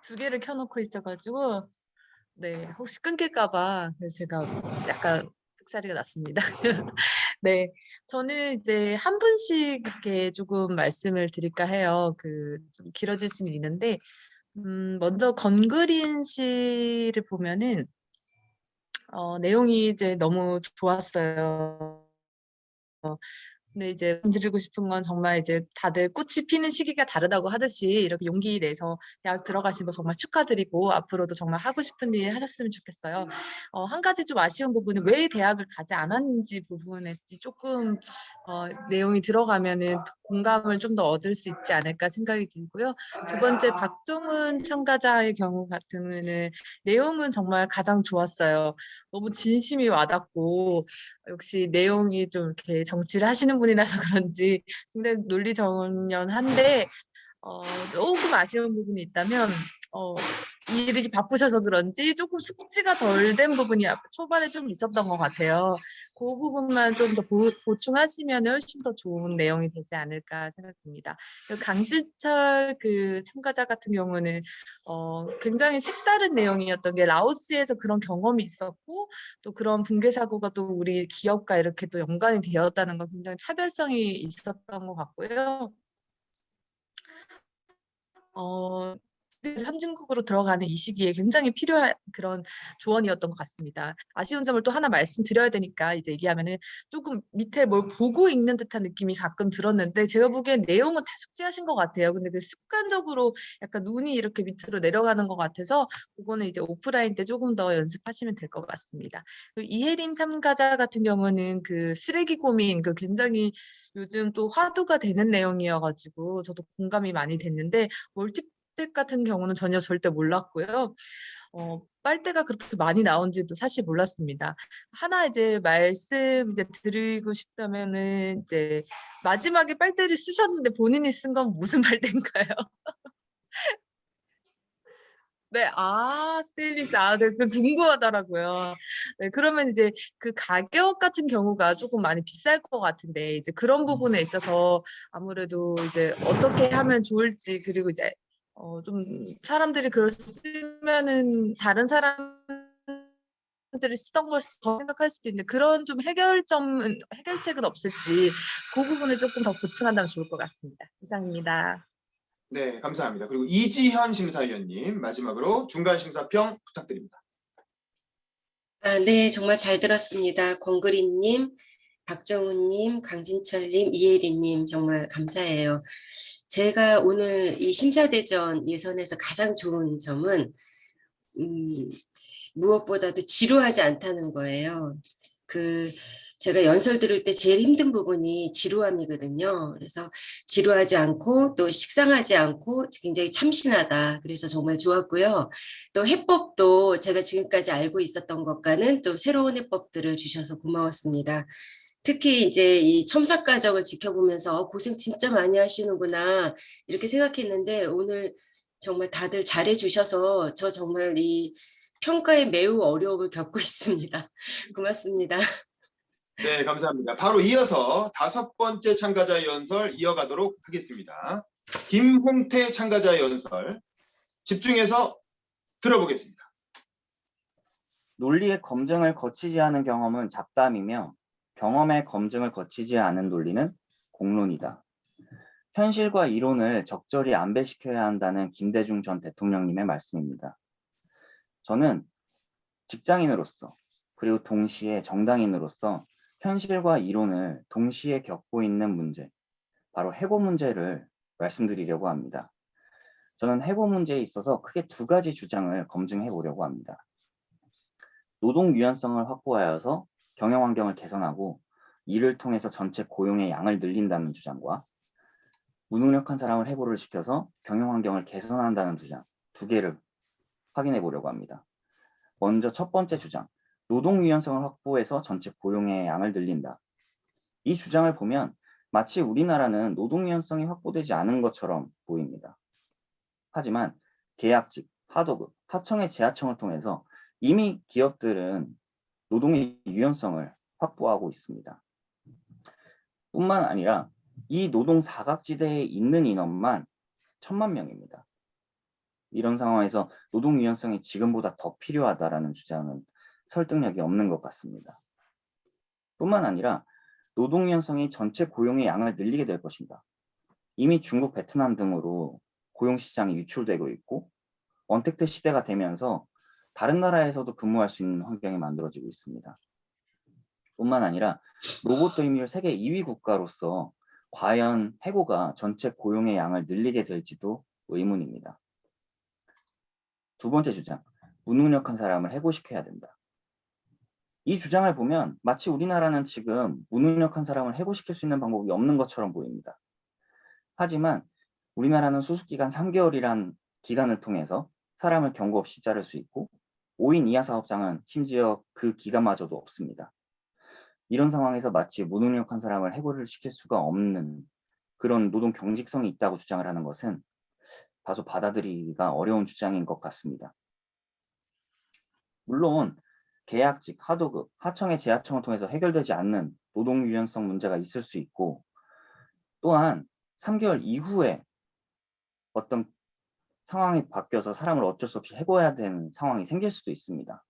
두 개를 켜놓고 있어가지고 네, 혹시 끊길까 봐 그래서 제가 약간 삑사리가 났습니다. 네, 저는 이제 한 분씩 이렇게 조금 말씀을 드릴까 해요. 좀 길어질 수는 있는데 먼저 건그린 씨를 보면은 내용이 이제 너무 좋았어요. 근데 이제 드리고 싶은 건 정말 이제 다들 꽃이 피는 시기가 다르다고 하듯이 이렇게 용기 내서 대학 들어가신 거 정말 축하드리고 앞으로도 정말 하고 싶은 일 하셨으면 좋겠어요. 한 가지 좀 아쉬운 부분은 왜 대학을 가지 않았는지 부분에 조금 내용이 들어가면은 공감을 좀 더 얻을 수 있지 않을까 생각이 들고요. 두 번째 박종훈 참가자의 경우 같은 경우에는 내용은 정말 가장 좋았어요. 너무 진심이 와닿고 역시 내용이 좀 이렇게 정치를 하시는 분이라서 그런지 굉장히 논리정연한데 조금 아쉬운 부분이 있다면 일이 바쁘셔서 그런지 조금 숙지가 덜 된 부분이 초반에 좀 있었던 것 같아요. 그 부분만 좀 더 보충하시면 훨씬 더 좋은 내용이 되지 않을까 생각됩니다. 강지철 그 참가자 같은 경우는 굉장히 색다른 내용이었던 게 라오스에서 그런 경험이 있었고 또 그런 붕괴 사고가 또 우리 기업과 이렇게 또 연관이 되었다는 건 굉장히 차별성이 있었던 것 같고요. 선진국으로 들어가는 이 시기에 굉장히 필요한 그런 조언이었던 것 같습니다. 아쉬운 점을 또 하나 말씀드려야 되니까 이제 얘기하면은 조금 밑에 뭘 보고 읽는 듯한 느낌이 가끔 들었는데 제가 보기엔 내용은 다 숙지하신 것 같아요. 근데 그 습관적으로 약간 눈이 이렇게 밑으로 내려가는 것 같아서 그거는 이제 오프라인 때 조금 더 연습하시면 될 것 같습니다. 그리고 이혜림 참가자 같은 경우는 그 쓰레기 고민 그 굉장히 요즘 또 화두가 되는 내용이어가지고 저도 공감이 많이 됐는데 멀티탭 같은 경우는 전혀 절대 몰랐고요. 빨대가 그렇게 많이 나온지도 사실 몰랐습니다. 하나 이제 말씀 이제 드리고 싶다면은 이제 마지막에 빨대를 쓰셨는데 본인이 쓴 건 무슨 빨대인가요? 네, 스테인리스, 네, 그 궁금하더라고요. 네, 그러면 이제 그 가격 같은 경우가 조금 많이 비쌀 것 같은데, 이제 그런 부분에 있어서 아무래도 이제 어떻게 하면 좋을지, 그리고 이제, 좀 사람들이 그걸 쓰면은 다른 사람들이 쓰던 걸 더 생각할 수도 있는데, 그런 좀 해결책은 없을지, 그 부분을 조금 더 보충한다면 좋을 것 같습니다. 이상입니다. 네, 감사합니다. 그리고 이지현 심사위원님 마지막으로 중간 심사평 부탁드립니다. 네, 정말 잘 들었습니다. 권그린님, 박정훈님, 강진철님, 이혜리님 정말 감사해요. 제가 오늘 이 심사대전 예선에서 가장 좋은 점은 무엇보다도 지루하지 않다는 거예요. 제가 연설 들을 때 제일 힘든 부분이 지루함이거든요. 그래서 지루하지 않고 또 식상하지 않고 굉장히 참신하다. 그래서 정말 좋았고요. 또 해법도 제가 지금까지 알고 있었던 것과는 또 새로운 해법들을 주셔서 고마웠습니다. 특히 이제 이 첨삭 과정을 지켜보면서 고생 진짜 많이 하시는구나 이렇게 생각했는데 오늘 정말 다들 잘해 주셔서 저 정말 이 평가에 매우 어려움을 겪고 있습니다. 고맙습니다. 네, 감사합니다. 바로 이어서 5번째 참가자 연설 이어가도록 하겠습니다. 김홍태 참가자 연설 집중해서 들어보겠습니다. 논리의 검증을 거치지 않은 경험은 잡담이며 경험의 검증을 거치지 않은 논리는 공론이다. 현실과 이론을 적절히 안배시켜야 한다는 김대중 전 대통령님의 말씀입니다. 저는 직장인으로서 그리고 동시에 정당인으로서 현실과 이론을 동시에 겪고 있는 문제, 바로 해고 문제를 말씀드리려고 합니다. 저는 해고 문제에 있어서 크게 2가지 주장을 검증해 보려고 합니다. 노동 유연성을 확보하여서 경영 환경을 개선하고 이를 통해서 전체 고용의 양을 늘린다는 주장과 무능력한 사람을 해고를 시켜서 경영 환경을 개선한다는 주장 2개를 확인해 보려고 합니다. 먼저 첫 번째 주장, 노동 유연성을 확보해서 전체 고용의 양을 늘린다. 이 주장을 보면 마치 우리나라는 노동 유연성이 확보되지 않은 것처럼 보입니다. 하지만 계약직, 하도급, 하청의 재하청을 통해서 이미 기업들은 노동의 유연성을 확보하고 있습니다. 뿐만 아니라 이 노동 사각지대에 있는 인원만 1000만 명입니다. 이런 상황에서 노동 유연성이 지금보다 더 필요하다라는 주장은 설득력이 없는 것 같습니다. 뿐만 아니라 노동 유연성이 전체 고용의 양을 늘리게 될 것인가. 이미 중국, 베트남 등으로 고용시장이 유출되고 있고 언택트 시대가 되면서 다른 나라에서도 근무할 수 있는 환경이 만들어지고 있습니다. 뿐만 아니라 로봇 도입률 세계 2위 국가로서 과연 해고가 전체 고용의 양을 늘리게 될지도 의문입니다. 2번째 주장, 무능력한 사람을 해고시켜야 된다. 이 주장을 보면 마치 우리나라는 지금 무능력한 사람을 해고시킬 수 있는 방법이 없는 것처럼 보입니다. 하지만 우리나라는 수습기간 3개월이란 기간을 통해서 사람을 경고 없이 자를 수 있고 5인 이하 사업장은 심지어 그 기간마저도 없습니다. 이런 상황에서 마치 무능력한 사람을 해고를 시킬 수가 없는 그런 노동 경직성이 있다고 주장을 하는 것은 다소 받아들이기가 어려운 주장인 것 같습니다. 물론 계약직, 하도급, 하청의 재하청을 통해서 해결되지 않는 노동 유연성 문제가 있을 수 있고 또한 3개월 이후에 어떤 상황이 바뀌어서 사람을 어쩔 수 없이 해고해야 되는 상황이 생길 수도 있습니다.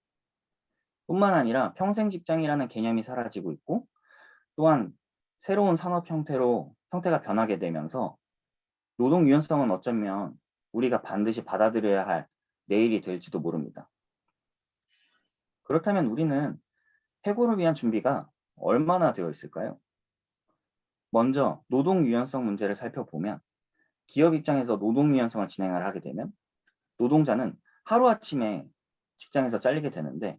뿐만 아니라 평생 직장이라는 개념이 사라지고 있고 또한 새로운 산업 형태가 변하게 되면서 노동 유연성은 어쩌면 우리가 반드시 받아들여야 할 내일이 될지도 모릅니다. 그렇다면 우리는 해고를 위한 준비가 얼마나 되어 있을까요? 먼저 노동 유연성 문제를 살펴보면 기업 입장에서 노동 유연성을 진행을 하게 되면 노동자는 하루아침에 직장에서 잘리게 되는데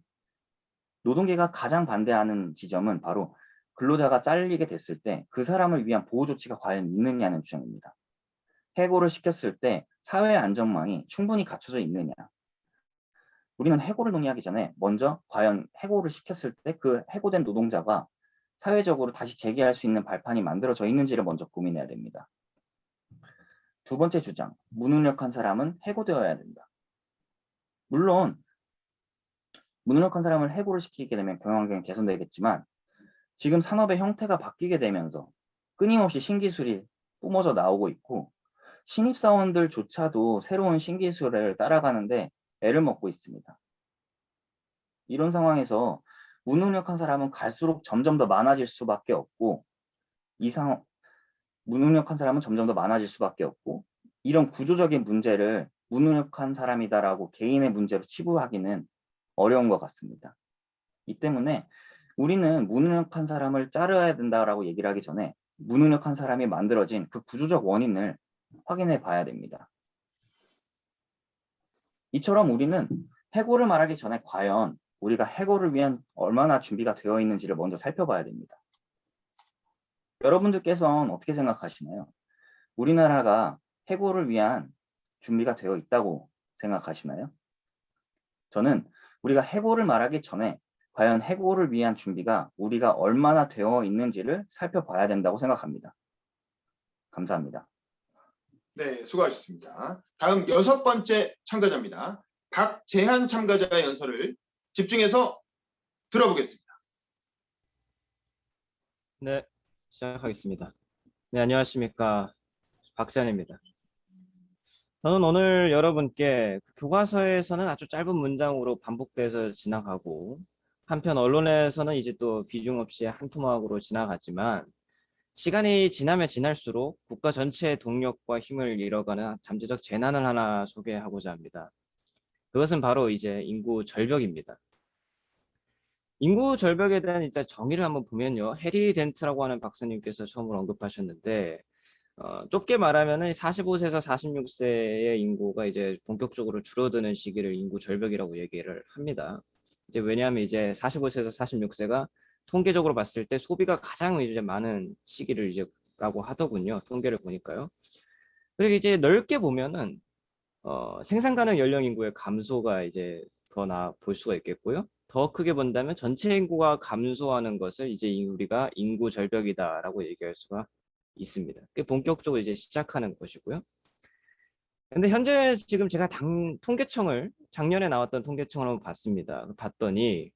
노동계가 가장 반대하는 지점은 바로 근로자가 잘리게 됐을 때 그 사람을 위한 보호 조치가 과연 있느냐는 주장입니다. 해고를 시켰을 때 사회 안전망이 충분히 갖춰져 있느냐. 우리는 해고를 논의하기 전에 먼저 과연 해고를 시켰을 때 그 해고된 노동자가 사회적으로 다시 재기할 수 있는 발판이 만들어져 있는지를 먼저 고민해야 됩니다. 2번째 주장, 무능력한 사람은 해고되어야 된다. 물론 무능력한 사람을 해고를 시키게 되면 경영환경이 개선되겠지만 지금 산업의 형태가 바뀌게 되면서 끊임없이 신기술이 뿜어져 나오고 있고 신입사원들조차도 새로운 신기술을 따라가는데 애를 먹고 있습니다. 이런 상황에서 무능력한 사람은 갈수록 점점 더 많아질 수밖에 없고 무능력한 사람은 점점 더 많아질 수밖에 없고 이런 구조적인 문제를 무능력한 사람이다라고 개인의 문제로 치부하기는 어려운 것 같습니다. 이 때문에 우리는 무능력한 사람을 자르야 된다라고 얘기를 하기 전에 무능력한 사람이 만들어진 그 구조적 원인을 확인해 봐야 됩니다. 이처럼 우리는 해고를 말하기 전에 과연 우리가 해고를 위한 얼마나 준비가 되어 있는지를 먼저 살펴봐야 됩니다. 여러분들께서는 어떻게 생각하시나요? 우리나라가 해고를 위한 준비가 되어 있다고 생각하시나요? 저는 우리가 해고를 말하기 전에 과연 해고를 위한 준비가 우리가 얼마나 되어 있는지를 살펴봐야 된다고 생각합니다. 감사합니다. 네, 수고하셨습니다. 다음 6번째 참가자입니다. 박재한 참가자 연설을 집중해서 들어보겠습니다. 네, 시작하겠습니다. 네, 안녕하십니까. 박재한입니다. 저는 오늘 여러분께 교과서에서는 아주 짧은 문장으로 반복돼서 지나가고 한편 언론에서는 이제 또 비중 없이 한 토막으로 지나가지만 시간이 지나면 지날수록 국가 전체의 동력과 힘을 잃어가는 잠재적 재난을 하나 소개하고자 합니다. 그것은 바로 이제 인구 절벽입니다. 인구 절벽에 대한 이제 정의를 한번 보면요. 해리 덴트라고 하는 박사님께서 처음으로 언급하셨는데 좁게 말하면은 45세에서 46세의 인구가 이제 본격적으로 줄어드는 시기를 인구 절벽이라고 얘기를 합니다. 이제 왜냐하면 이제 45세에서 46세가 통계적으로 봤을 때 소비가 가장 이제 많은 시기를 이제 라고 하더군요. 통계를 보니까요. 그리고 이제 넓게 보면은 생산 가능 연령 인구의 감소가 이제 더 볼 수가 있겠고요. 더 크게 본다면 전체 인구가 감소하는 것을 이제 우리가 인구 절벽이다라고 얘기할 수가 있습니다. 그게 본격적으로 이제 시작하는 것이고요. 근데 현재 지금 제가 통계청을 작년에 나왔던 통계청을 한번 봤습니다. 봤더니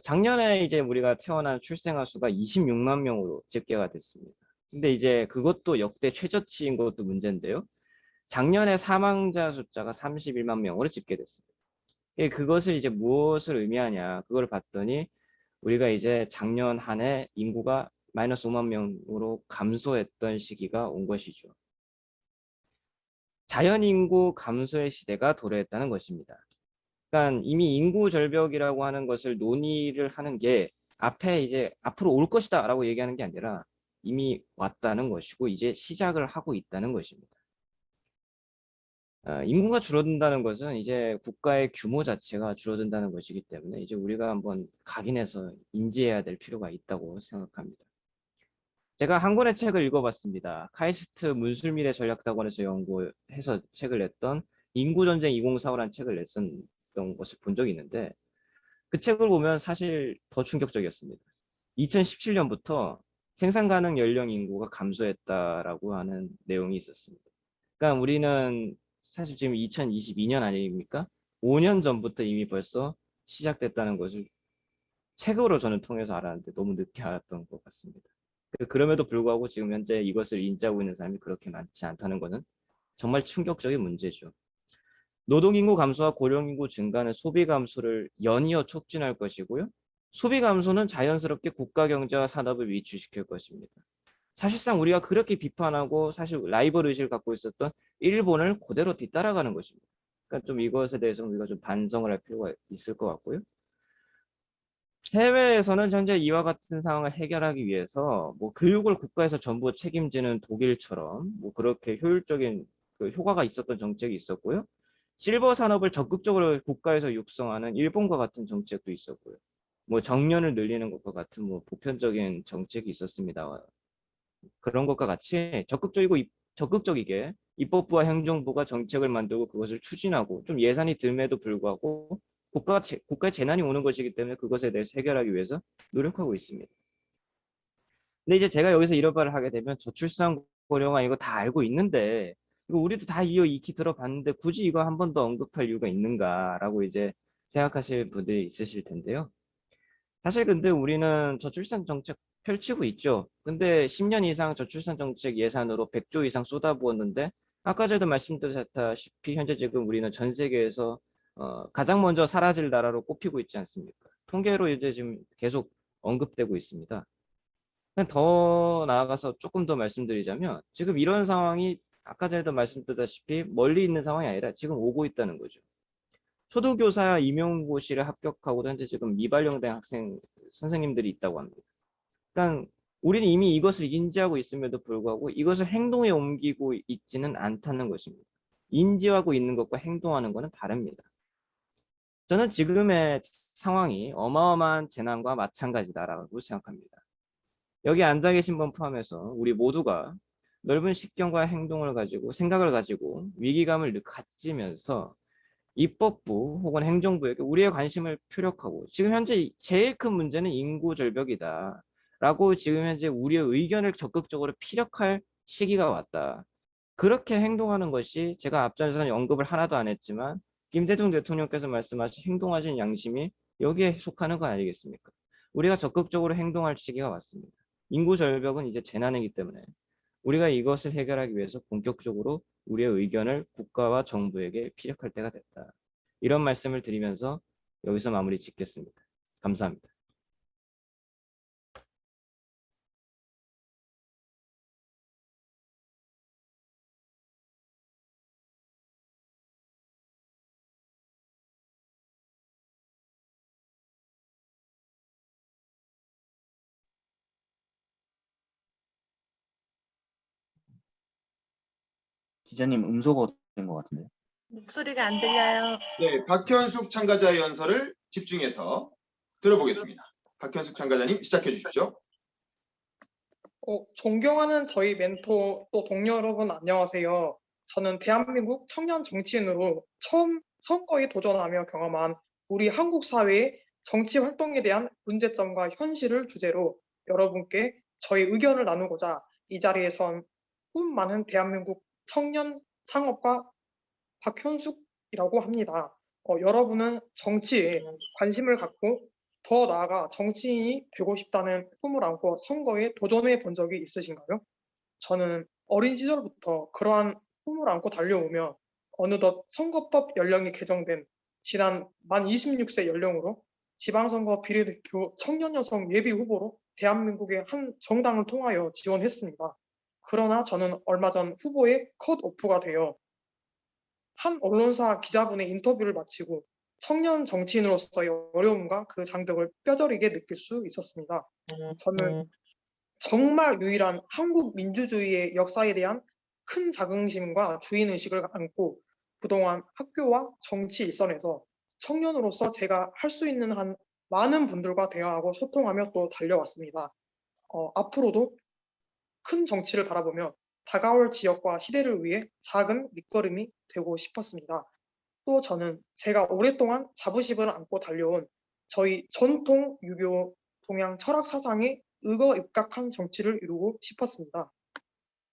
작년에 이제 우리가 태어난 출생아 수가 26만 명으로 집계가 됐습니다. 근데 이제 그것도 역대 최저치인 것도 문제인데요. 작년에 사망자 숫자가 31만 명으로 집계됐습니다. 그것을 이제 무엇을 의미하냐 그걸 봤더니 우리가 이제 작년 한 해 인구가 마이너스 5만 명으로 감소했던 시기가 온 것이죠. 자연인구 감소의 시대가 도래했다는 것입니다. 그러니까 이미 인구 절벽이라고 하는 것을 논의를 하는 게 앞에 이제 앞으로 올 것이다 라고 얘기하는 게 아니라 이미 왔다는 것이고 이제 시작을 하고 있다는 것입니다. 인구가 줄어든다는 것은 이제 국가의 규모 자체가 줄어든다는 것이기 때문에 이제 우리가 한번 각인해서 인지해야 될 필요가 있다고 생각합니다. 제가 한 권의 책을 읽어봤습니다. 카이스트 문술미래 전략학원에서 연구해서 책을 냈던 인구전쟁 2045라는 책을 냈었던 것을 본 적이 있는데 그 책을 보면 사실 더 충격적이었습니다. 2017년부터 생산 가능 연령 인구가 감소했다라고 하는 내용이 있었습니다. 그러니까 우리는 사실 지금 2022년 아닙니까? 5년 전부터 이미 벌써 시작됐다는 것을 책으로 저는 통해서 알았는데 너무 늦게 알았던 것 같습니다. 그럼에도 불구하고 지금 현재 이것을 인지하고 있는 사람이 그렇게 많지 않다는 것은 정말 충격적인 문제죠. 노동인구 감소와 고령인구 증가는 소비 감소를 연이어 촉진할 것이고요. 소비 감소는 자연스럽게 국가 경제와 산업을 위축시킬 것입니다. 사실상 우리가 그렇게 비판하고 사실 라이벌 의식을 갖고 있었던 일본을 그대로 뒤따라가는 것입니다. 그러니까 좀 이것에 대해서 우리가 좀 반성을 할 필요가 있을 것 같고요. 해외에서는 현재 이와 같은 상황을 해결하기 위해서 뭐 교육을 국가에서 전부 책임지는 독일처럼 뭐 그렇게 효율적인 효과가 있었던 정책이 있었고요. 실버 산업을 적극적으로 국가에서 육성하는 일본과 같은 정책도 있었고요. 뭐 정년을 늘리는 것과 같은 뭐 보편적인 정책이 있었습니다. 그런 것과 같이 적극적이게 입법부와 행정부가 정책을 만들고 그것을 추진하고 좀 예산이 듦에도 불구하고 국가의 재난이 오는 것이기 때문에 그것에 대해서 해결하기 위해서 노력하고 있습니다. 근데 이제 제가 여기서 이런 말을 하게 되면 저출산 고령화 이거 다 알고 있는데 이거 우리도 다 익히 들어봤는데 굳이 이거 한 번 더 언급할 이유가 있는가라고 이제 생각하실 분들이 있으실 텐데요. 사실 근데 우리는 저출산 정책 펼치고 있죠. 근데 10년 이상 저출산 정책 예산으로 100조 이상 쏟아부었는데 아까 전에도 말씀드렸다시피 현재 지금 우리는 전 세계에서 가장 먼저 사라질 나라로 꼽히고 있지 않습니까? 통계로 이제 지금 계속 언급되고 있습니다. 더 나아가서 조금 더 말씀드리자면 지금 이런 상황이 아까 전에도 말씀드렸다시피 멀리 있는 상황이 아니라 지금 오고 있다는 거죠. 초등교사 임용고시를 합격하고도 현재 지금 미발령된 선생님들이 있다고 합니다. 그러니까 우리는 이미 이것을 인지하고 있음에도 불구하고 이것을 행동에 옮기고 있지는 않다는 것입니다. 인지하고 있는 것과 행동하는 것은 다릅니다. 저는 지금의 상황이 어마어마한 재난과 마찬가지다라고 생각합니다. 여기 앉아 계신 분 포함해서 우리 모두가 넓은 식견과 행동을 가지고 생각을 가지고 위기감을 가지면서 입법부 혹은 행정부에게 우리의 관심을 표력하고 지금 현재 제일 큰 문제는 인구 절벽이다 라고 지금 현재 우리의 의견을 적극적으로 피력할 시기가 왔다. 그렇게 행동하는 것이 제가 앞전에서는 언급을 하나도 안 했지만 김대중 대통령께서 말씀하신 행동하신 양심이 여기에 속하는 거 아니겠습니까? 우리가 적극적으로 행동할 시기가 왔습니다. 인구 절벽은 이제 재난이기 때문에 우리가 이것을 해결하기 위해서 본격적으로 우리의 의견을 국가와 정부에게 피력할 때가 됐다. 이런 말씀을 드리면서 여기서 마무리 짓겠습니다. 감사합니다. 기자님 음소거 된 것 같은데요. 목소리가 안 들려요. 네, 박현숙 참가자의 연설을 집중해서 들어보겠습니다. 박현숙 참가자님 시작해 주십시오. 존경하는 저희 멘토 또 동료 여러분 안녕하세요. 저는 대한민국 청년 정치인으로 처음 선거에 도전하며 경험한 우리 한국 사회의 정치 활동에 대한 문제점과 현실을 주제로 여러분께 저희 의견을 나누고자 이 자리에 선 꿈 많은 대한민국 청년 창업가 박현숙이라고 합니다. 여러분은 정치에 관심을 갖고 더 나아가 정치인이 되고 싶다는 꿈을 안고 선거에 도전해 본 적이 있으신가요? 저는 어린 시절부터 그러한 꿈을 안고 달려오며 어느덧 선거법 연령이 개정된 지난 만 26세 연령으로 지방선거 비례대표 청년 여성 예비 후보로 대한민국의 한 정당을 통하여 지원했습니다. 그러나 저는 얼마 전 후보에 컷오프가 되어 한 언론사 기자분의 인터뷰를 마치고 청년 정치인으로서의 어려움과 그 장벽을 뼈저리게 느낄 수 있었습니다. 저는 정말 유일한 한국 민주주의의 역사에 대한 큰 자긍심과 주인의식을 안고 그동안 학교와 정치 일선에서 청년으로서 제가 할 수 있는 한 많은 분들과 대화하고 소통하며 또 달려왔습니다. 앞으로도 큰 정치를 바라보며 다가올 지역과 시대를 위해 작은 밑거름이 되고 싶었습니다. 또 저는 제가 오랫동안 자부심을 안고 달려온 저희 전통 유교 동양 철학 사상에 의거입각한 정치를 이루고 싶었습니다.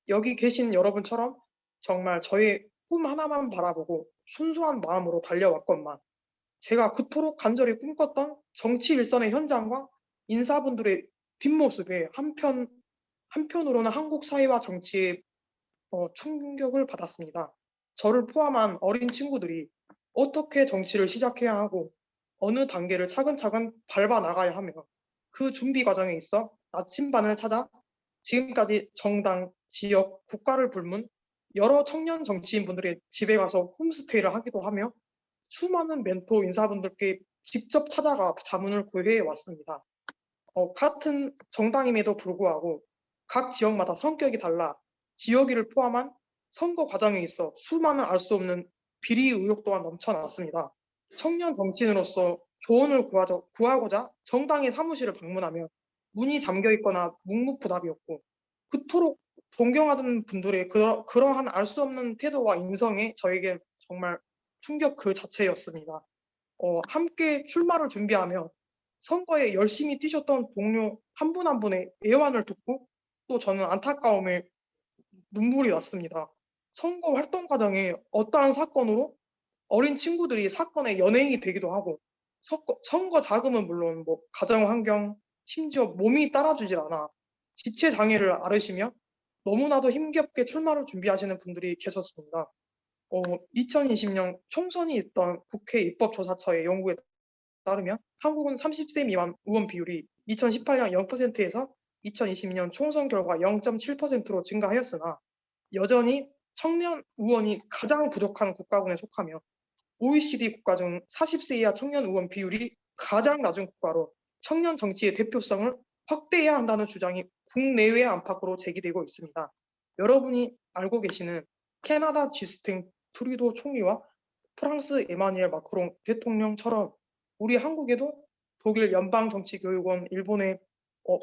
여기 계신 여러분처럼 정말 저의 꿈 하나만 바라보고 순수한 마음으로 달려왔건만 제가 그토록 간절히 꿈꿨던 정치 일선의 현장과 인사분들의 뒷모습에 한편으로는 한국 사회와 정치에 충격을 받았습니다. 저를 포함한 어린 친구들이 어떻게 정치를 시작해야 하고 어느 단계를 차근차근 밟아 나가야 하며 그 준비 과정에 있어 나침반을 찾아 지금까지 정당, 지역, 국가를 불문 여러 청년 정치인분들의 집에 가서 홈스테이를 하기도 하며 수많은 멘토 인사분들께 직접 찾아가 자문을 구해 왔습니다. 같은 정당임에도 불구하고 각 지역마다 성격이 달라 지역위를 포함한 선거 과정에 있어 수많은 알 수 없는 비리 의혹 또한 넘쳐났습니다. 청년 정치인으로서 조언을 구하고자 정당의 사무실을 방문하며 문이 잠겨 있거나 묵묵부답이었고 그토록 존경하던 분들의 그러한 알 수 없는 태도와 인성에 저에게 정말 충격 그 자체였습니다. 함께 출마를 준비하며 선거에 열심히 뛰셨던 동료 한 분 한 분의 애환을 듣고 또 저는 안타까움에 눈물이 났습니다. 선거 활동 과정에 어떠한 사건으로 어린 친구들이 사건의 연예인이 되기도 하고 선거 자금은 물론 뭐 가정 환경 심지어 몸이 따라주질 않아 지체 장애를 앓으시며 너무나도 힘겹게 출마를 준비하시는 분들이 계셨습니다. 2020년 총선이 있던 국회 입법조사처의 연구에 따르면 한국은 30세 미만 의원 비율이 2018년 0%에서 2020년 총선 결과 0.7%로 증가하였으나 여전히 청년 의원이 가장 부족한 국가군에 속하며 OECD 국가 중 40세 이하 청년 의원 비율이 가장 낮은 국가로 청년 정치의 대표성을 확대해야 한다는 주장이 국내외 안팎으로 제기되고 있습니다. 여러분이 알고 계시는 캐나다 지스틴 트루도 총리와 프랑스 에마뉘엘 마크롱 대통령처럼 우리 한국에도 독일 연방정치교육원, 일본의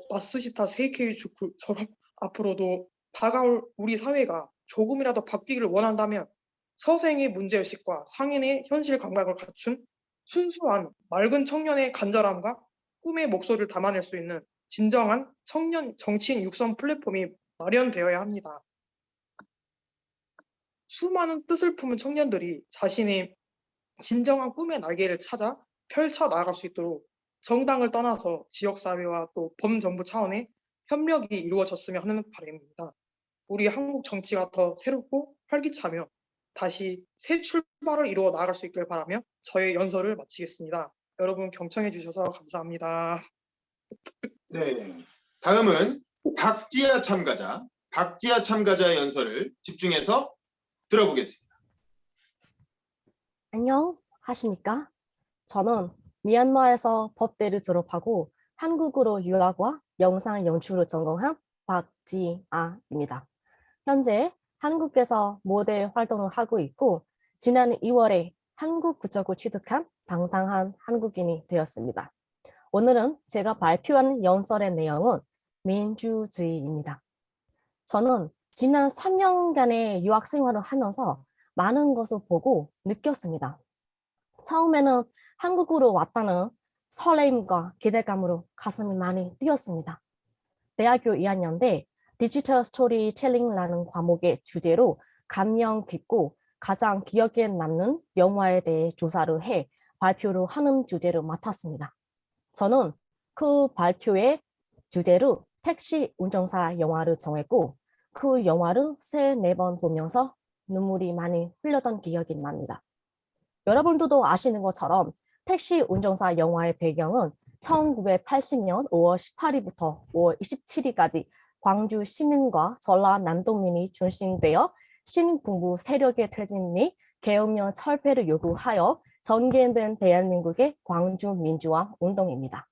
마스시타 세이케이주쿠처럼 앞으로도 다가올 우리 사회가 조금이라도 바뀌기를 원한다면 서생의 문제의식과 상인의 현실 감각을 갖춘 순수한 맑은 청년의 간절함과 꿈의 목소리를 담아낼 수 있는 진정한 청년 정치인 육성 플랫폼이 마련되어야 합니다. 수많은 뜻을 품은 청년들이 자신의 진정한 꿈의 날개를 찾아 펼쳐 나아갈 수 있도록 정당을 떠나서 지역사회와 또 범정부 차원의 협력이 이루어졌으면 하는 바람입니다. 우리 한국 정치가 더 새롭고 활기차며 다시 새 출발을 이루어 나아갈 수 있길 바라며 저의 연설을 마치겠습니다. 여러분 경청해 주셔서 감사합니다. 네. 다음은 박지아 참가자의 연설을 집중해서 들어보겠습니다. 안녕하십니까? 저는 미얀마에서 법대를 졸업하고 한국으로 유학과 영상 연출을 전공한 박지아입니다. 현재 한국에서 모델 활동을 하고 있고 지난 2월에 한국 국적을 취득한 당당한 한국인이 되었습니다. 오늘은 제가 발표한 연설의 내용은 민주주의입니다. 저는 지난 3년간의 유학 생활을 하면서 많은 것을 보고 느꼈습니다. 처음에는 한국으로 왔다는 설레임과 기대감으로 가슴이 많이 뛰었습니다. 대학교 2학년 때 디지털 스토리텔링이라는 과목의 주제로 감명 깊고 가장 기억에 남는 영화에 대해 조사를 해 발표를 하는 주제를 맡았습니다. 저는 그 발표의 주제로 택시 운전사 영화를 정했고 그 영화를 3-4번 보면서 눈물이 많이 흘렸던 기억이 납니다. 여러분들도 아시는 것처럼 택시 운전사 영화의 배경은 1980년 5월 18일부터 5월 27일까지 광주 시민과 전라 남동민이 중심되어 신군부 세력의 퇴진 및 계엄령 철폐를 요구하여 전개된 대한민국의 광주 민주화 운동입니다.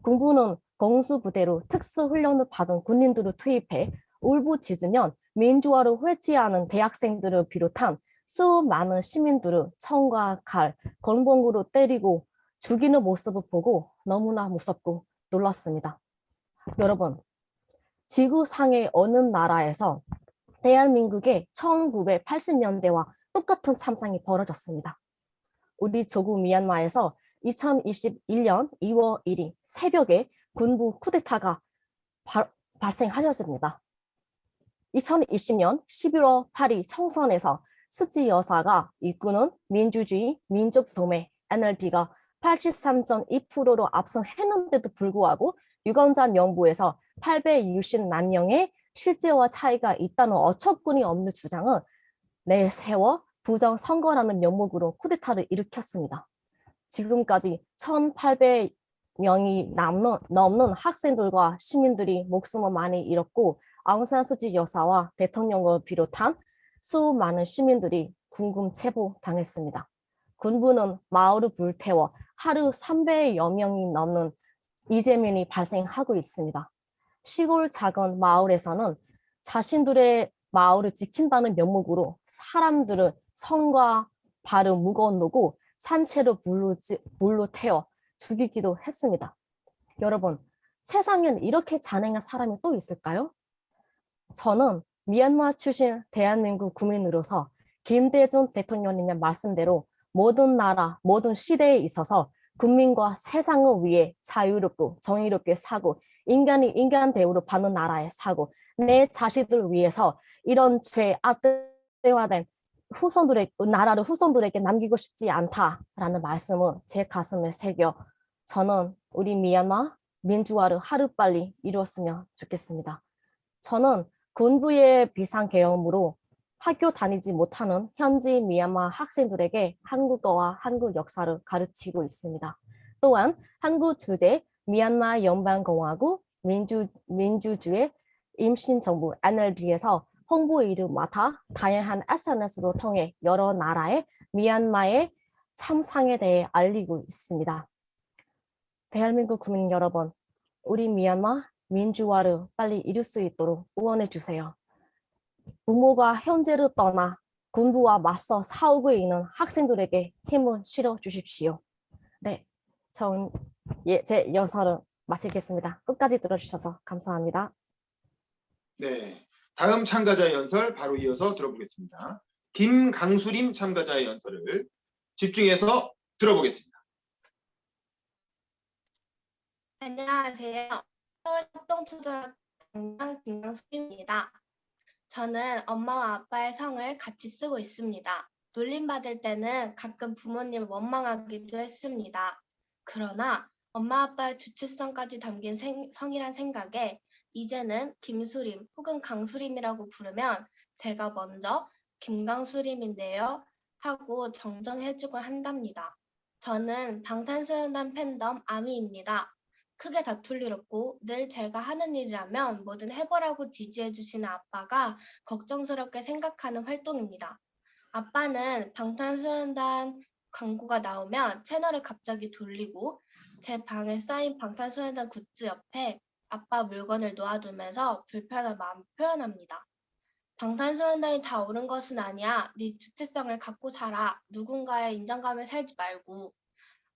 군부는 공수부대로 특수훈련을 받은 군인들을 투입해 울부짖으면 민주화를 회치하는 대학생들을 비롯한 수많은 시민들을 총과 칼, 건봉으로 때리고 죽이는 모습을 보고 너무나 무섭고 놀랐습니다. 여러분, 지구상의 어느 나라에서 대한민국의 1980년대와 똑같은 참상이 벌어졌습니다. 우리 조국 미얀마에서 2021년 2월 1일 새벽에 군부 쿠데타가 발생하였습니다. 2020년 11월 8일 총선에서 스지 여사가 이끄는 민주주의 민족동맹 NLD가 83.2%로 압승했는데도 불구하고 유권자 명부에서 860만 명의 실제와 차이가 있다는 어처구니 없는 주장을 내세워 부정선거라는 명목으로 쿠데타를 일으켰습니다. 지금까지 1,800명이 넘는 학생들과 시민들이 목숨을 많이 잃었고 아웅산수지 여사와 대통령을 비롯한 수많은 시민들이 군금 체포당했습니다. 군부는 마을을 불태워 하루 300여 명이 넘는 이재민이 발생하고 있습니다. 시골 작은 마을에서는 자신들의 마을을 지킨다는 명목으로 사람들을 손과 발을 묶어놓고 산채로 불로 태워 죽이기도 했습니다. 여러분, 세상엔 이렇게 잔인한 사람이 또 있을까요? 저는 미얀마 출신 대한민국 국민으로서 김대중 대통령님의 말씀대로 모든 나라, 모든 시대에 있어서 국민과 세상을 위해 자유롭고 정의롭게 사고 인간이 인간 대우를 받는 나라에 사고 내 자식들을 위해서 이런 죄 악대화된 나라를 후손들에게 남기고 싶지 않다라는 말씀을 제 가슴에 새겨 저는 우리 미얀마 민주화를 하루빨리 이루었으면 좋겠습니다. 저는 군부의 비상계엄으로 학교 다니지 못하는 현지 미얀마 학생들에게 한국어와 한국 역사를 가르치고 있습니다. 또한 한국 주재 미얀마 연방공화국 민주주의 임신정부 NLD에서 홍보 일을 맡아 다양한 SNS를 통해 여러 나라의 미얀마의 참상에 대해 알리고 있습니다. 대한민국 국민 여러분, 우리 미얀마 민주화를 빨리 이룰 수 있도록 응원해 주세요. 부모가 현재를 떠나 군부와 맞서 싸우고 있는 학생들에게 힘을 실어 주십시오. 네, 제 연설은 마치겠습니다. 끝까지 들어주셔서 감사합니다. 네, 다음 참가자 연설 바로 이어서 들어보겠습니다. 김강수림 참가자의 연설을 집중해서 들어보겠습니다. 안녕하세요. 서울협동초등학교 김강수입니다. 저는 엄마와 아빠의 성을 같이 쓰고 있습니다. 놀림받을 때는 가끔 부모님을 원망하기도 했습니다. 그러나 엄마 아빠의 주체성까지 담긴 성이란 생각에 이제는 김수림 혹은 강수림이라고 부르면 제가 먼저 김강수림인데요 하고 정정해주곤 한답니다. 저는 방탄소년단 팬덤 아미입니다. 크게 다툴 일 없고 늘 제가 하는 일이라면 뭐든 해보라고 지지해주시는 아빠가 걱정스럽게 생각하는 활동입니다. 아빠는 방탄소년단 광고가 나오면 채널을 갑자기 돌리고 제 방에 쌓인 방탄소년단 굿즈 옆에 아빠 물건을 놓아두면서 불편한 마음을 표현합니다. 방탄소년단이 다 옳은 것은 아니야. 네 주체성을 갖고 살아. 누군가의 인정감에 살지 말고.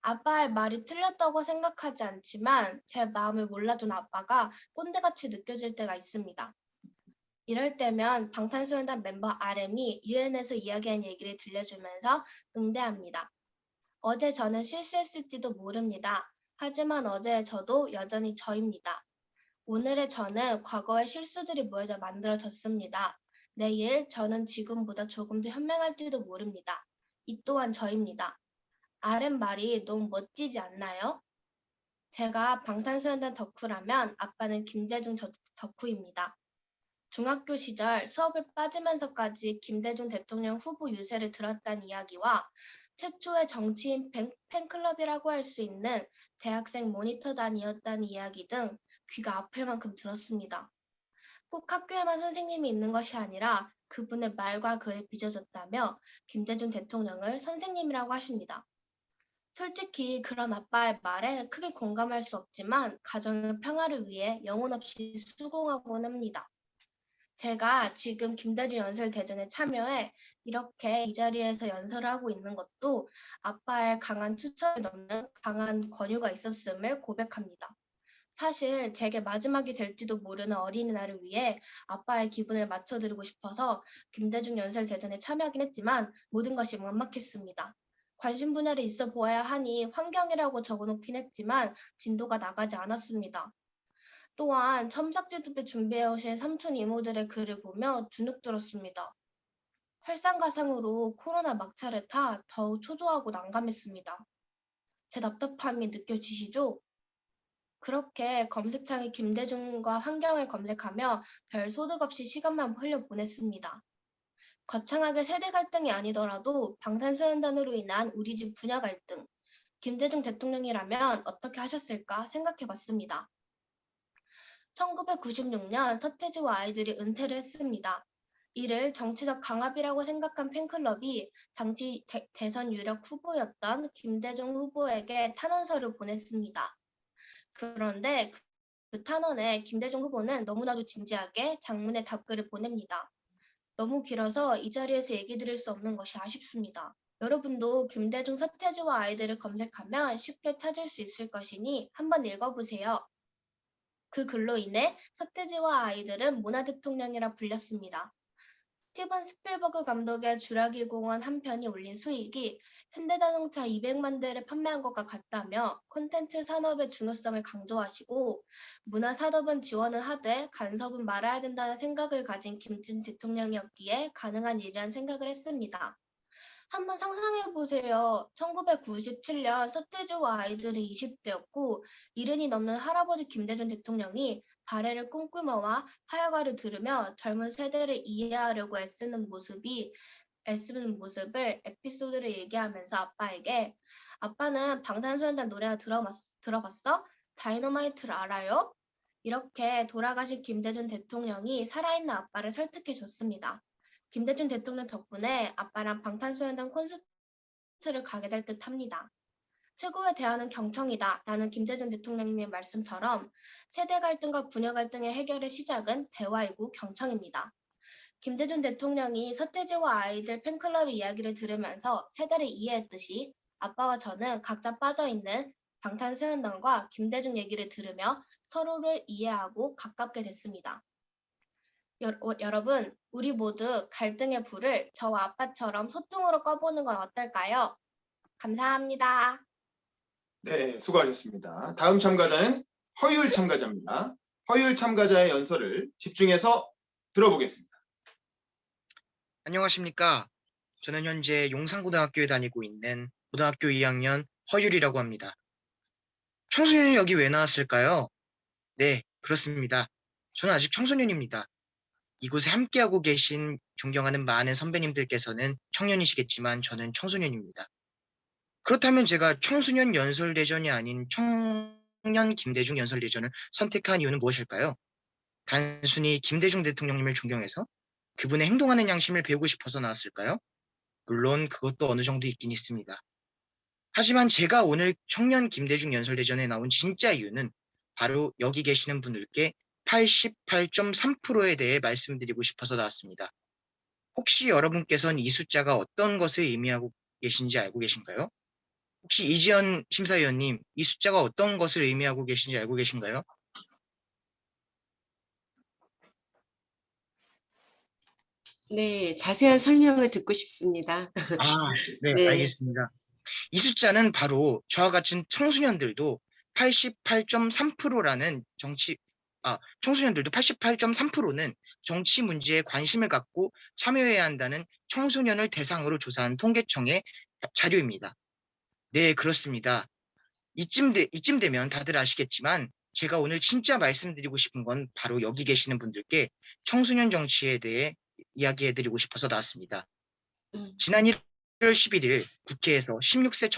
아빠의 말이 틀렸다고 생각하지 않지만 제 마음을 몰라준 아빠가 꼰대같이 느껴질 때가 있습니다. 이럴 때면 방탄소년단 멤버 RM이 UN에서 이야기한 얘기를 들려주면서 응대합니다. 어제 저는 실수했을지도 모릅니다. 하지만 어제의 저도 여전히 저입니다. 오늘의 저는 과거의 실수들이 모여져 만들어졌습니다. 내일 저는 지금보다 조금 더 현명할지도 모릅니다. 이 또한 저입니다. RM 말이 너무 멋지지 않나요? 제가 방탄소년단 덕후라면 아빠는 김대중 덕후입니다. 중학교 시절 수업을 빠지면서까지 김대중 대통령 후보 유세를 들었다는 이야기와 최초의 정치인 팬클럽이라고 할 수 있는 대학생 모니터단이었다는 이야기 등 귀가 아플 만큼 들었습니다. 꼭 학교에만 선생님이 있는 것이 아니라 그분의 말과 글에 빚어졌다며 김대중 대통령을 선생님이라고 하십니다. 솔직히 그런 아빠의 말에 크게 공감할 수 없지만 가정의 평화를 위해 영혼 없이 수고하곤 합니다. 제가 지금 김대중 연설대전에 참여해 이렇게 이 자리에서 연설을 하고 있는 것도 아빠의 강한 추천을 넘는 강한 권유가 있었음을 고백합니다. 사실 제게 마지막이 될지도 모르는 어린이날을 위해 아빠의 기분을 맞춰드리고 싶어서 김대중 연설대전에 참여하긴 했지만 모든 것이 막막했습니다. 관심 분야를 있어 보아야 하니 환경이라고 적어놓긴 했지만 진도가 나가지 않았습니다. 또한 첨삭제도 때 준비해 오신 삼촌 이모들의 글을 보며 주눅 들었습니다. 설상가상으로 코로나 막차를 타 더욱 초조하고 난감했습니다. 제 답답함이 느껴지시죠? 그렇게 검색창에 김대중과 환경을 검색하며 별 소득 없이 시간만 흘려보냈습니다. 거창하게 세대 갈등이 아니더라도 방탄소년단으로 인한 우리 집 분야 갈등, 김대중 대통령이라면 어떻게 하셨을까 생각해봤습니다. 1996년 서태지와 아이들이 은퇴를 했습니다. 이를 정치적 강압이라고 생각한 팬클럽이 당시 대선 유력 후보였던 김대중 후보에게 탄원서를 보냈습니다. 그런데 그 탄원에 김대중 후보는 너무나도 진지하게 장문의 답글을 보냅니다. 너무 길어서 이 자리에서 얘기 드릴 수 없는 것이 아쉽습니다. 여러분도 김대중 서태지와 아이들을 검색하면 쉽게 찾을 수 있을 것이니 한번 읽어보세요. 그 글로 인해 서태지와 아이들은 문화대통령이라 불렸습니다. 스티븐 스필버그 감독의 주라기 공원 한 편이 올린 수익이 현대자동차 200만 대를 판매한 것과 같다며 콘텐츠 산업의 중요성을 강조하시고 문화산업은 지원을 하되 간섭은 말아야 된다는 생각을 가진 김대중 대통령이었기에 가능한 일이란 생각을 했습니다. 한번 상상해보세요. 1997년 서태지와 아이들이 20대였고 70이 넘는 할아버지 김대중 대통령이 발해를 꿈꾸며와 하야가를 들으며 젊은 세대를 이해하려고 애쓰는 모습을 에피소드를 얘기하면서 아빠에게 아빠는 방탄소년단 노래나 들어봤어? 다이너마이트를 알아요? 이렇게 돌아가신 김대중 대통령이 살아있는 아빠를 설득해줬습니다. 김대중 대통령 덕분에 아빠랑 방탄소년단 콘서트를 가게 될 듯합니다. 최고의 대안은 경청이다 라는 김대중 대통령님의 말씀처럼 세대 갈등과 분야 갈등의 해결의 시작은 대화이고 경청입니다. 김대중 대통령이 서태지와 아이들 팬클럽 이야기를 들으면서 세대를 이해했듯이 아빠와 저는 각자 빠져있는 방탄소년단과 김대중 얘기를 들으며 서로를 이해하고 가깝게 됐습니다. 여러분, 우리 모두 갈등의 불을 저와 아빠처럼 소통으로 꺼보는 건 어떨까요? 감사합니다. 네, 수고하셨습니다. 다음 참가자는 허율 참가자입니다. 허율 참가자의 연설을 집중해서 들어보겠습니다. 안녕하십니까. 저는 현재 용산고등학교에 다니고 있는 고등학교 2학년 허율이라고 합니다. 청소년이 여기 왜 나왔을까요? 네, 그렇습니다. 저는 아직 청소년입니다. 이곳에 함께하고 계신 존경하는 많은 선배님들께서는 청년이시겠지만 저는 청소년입니다. 그렇다면 제가 청소년 연설대전이 아닌 청년 김대중 연설대전을 선택한 이유는 무엇일까요? 단순히 김대중 대통령님을 존경해서 그분의 행동하는 양심을 배우고 싶어서 나왔을까요? 물론 그것도 어느 정도 있긴 있습니다. 하지만 제가 오늘 청년 김대중 연설대전에 나온 진짜 이유는 바로 여기 계시는 분들께 88.3%에 대해 말씀드리고 싶어서 나왔습니다. 혹시 여러분께서는 이 숫자가 어떤 것을 의미하고 계신지 알고 계신가요? 혹시 이지연 심사위원님, 이 숫자가 어떤 것을 의미하고 계신지 알고 계신가요? 네, 자세한 설명을 듣고 싶습니다. 네, 네. 알겠습니다. 이 숫자는 바로 저와 같은 청소년들도 88.3%라는 청소년들도 88.3%는 정치 문제에 관심을 갖고 참여해야 한다는 청소년을 대상으로 조사한 통계청의 자료입니다. 네, 그렇습니다. 이쯤 되면 다들 아시겠지만 제가 오늘 진짜 말씀드리고 싶은 건 바로 여기 계시는 분들께 청소년 정치에 대해 이야기해드리고 싶어서 나왔습니다. 지난 1월 11일 국회에서 16세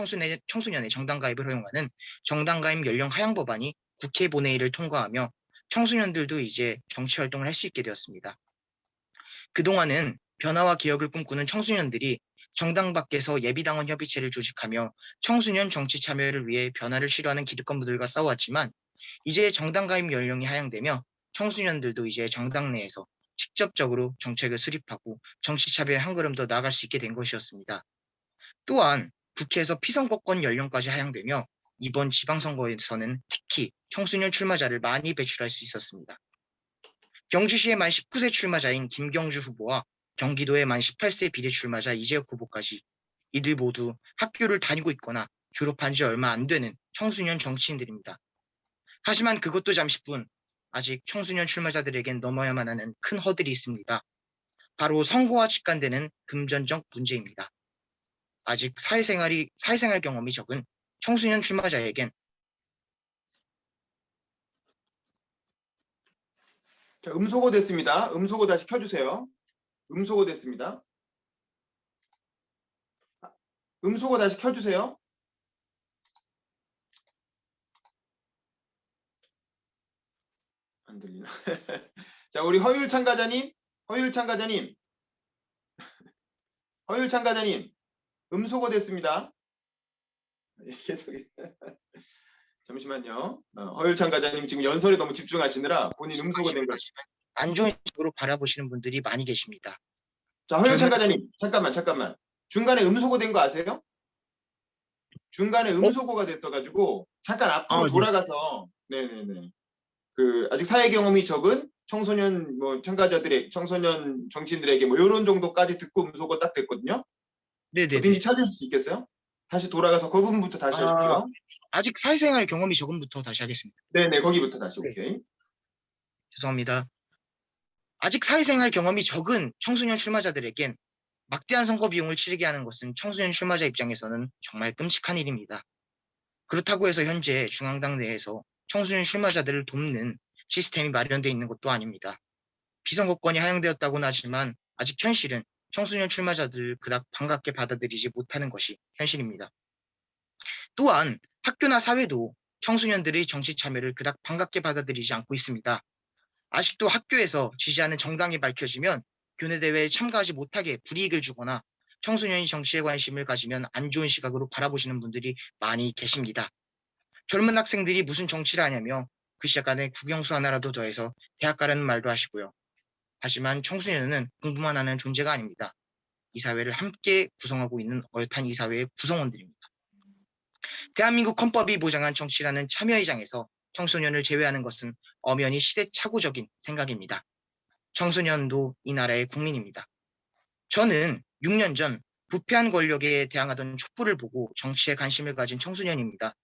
청소년의 정당 가입을 허용하는 정당 가입 연령 하향 법안이 국회 본회의를 통과하며 청소년들도 이제 정치 활동을 할 수 있게 되었습니다. 그동안은 변화와 개혁을 꿈꾸는 청소년들이 정당 밖에서 예비당원 협의체를 조직하며 청소년 정치 참여를 위해 변화를 시도하는 기득권부들과 싸워왔지만 이제 정당 가입 연령이 하향되며 청소년들도 이제 정당 내에서 직접적으로 정책을 수립하고 정치 참여에 한 걸음 더 나아갈 수 있게 된 것이었습니다. 또한 국회에서 피선거권 연령까지 하향되며 이번 지방선거에서는 특히 청소년 출마자를 많이 배출할 수 있었습니다. 경주시의 만 19세 출마자인 김경주 후보와 경기도의 만 18세 비례 출마자 이재혁 후보까지 이들 모두 학교를 다니고 있거나 졸업한 지 얼마 안 되는 청소년 정치인들입니다. 하지만 그것도 잠시뿐 아직 청소년 출마자들에겐 넘어야만 하는 큰 허들이 있습니다. 바로 선거와 직관되는 금전적 문제입니다. 아직 사회생활 경험이 적은 청소년 출마자에겐 자, 음소거 됐습니다. 음소거 다시 켜주세요. 음소거 됐습니다. 음소거 다시 켜주세요. 안 들리나? 자, 우리 허율 참가자님, 음소거 됐습니다. 계속 잠시만요. 허율 참가자님 지금 연설에 너무 집중하시느라 본인 음소거 된 것. 안 좋은 식으로 바라보시는 분들이 많이 계십니다. 자, 허율 참가자님, 잠깐만. 중간에 음소거 된 거 아세요? 중간에 음소거가 됐어가지고 잠깐 앞으로 돌아가서 네네네. 그 아직 사회 경험이 적은 청소년 청소년 정치인들에게 뭐 이런 정도까지 듣고 음소거 딱 됐거든요. 네네. 어딘지 찾을 수 있겠어요? 다시 돌아가서 그 부분부터 다시 하십시오. 아직 사회생활 경험이 적은부터 다시 하겠습니다. 네네, 거기부터 다시. 오케이. 죄송합니다. 아직 사회생활 경험이 적은 청소년 출마자들에겐 막대한 선거 비용을 치르게 하는 것은 청소년 출마자 입장에서는 정말 끔찍한 일입니다. 그렇다고 해서 현재 중앙당 내에서 청소년 출마자들을 돕는 시스템이 마련되어 있는 것도 아닙니다. 비선거권이 하향되었다고는 하지만 아직 현실은 청소년 출마자들을 그닥 반갑게 받아들이지 못하는 것이 현실입니다. 또한 학교나 사회도 청소년들의 정치 참여를 그닥 반갑게 받아들이지 않고 있습니다. 아직도 학교에서 지지하는 정당이 밝혀지면 교내 대회에 참가하지 못하게 불이익을 주거나 청소년이 정치에 관심을 가지면 안 좋은 시각으로 바라보시는 분들이 많이 계십니다. 젊은 학생들이 무슨 정치를 하냐며 그 시간에 국영수 하나라도 더해서 대학 가라는 말도 하시고요. 하지만 청소년은 공부만 하는 존재가 아닙니다. 이 사회를 함께 구성하고 있는 어엿한 이 사회의 구성원들입니다. 대한민국 헌법이 보장한 정치라는 참여의 장에서 청소년을 제외하는 것은 엄연히 시대착오적인 생각입니다. 청소년도 이 나라의 국민입니다. 저는 6년 전 부패한 권력에 대항하던 촛불을 보고 정치에 관심을 가진 청소년입니다.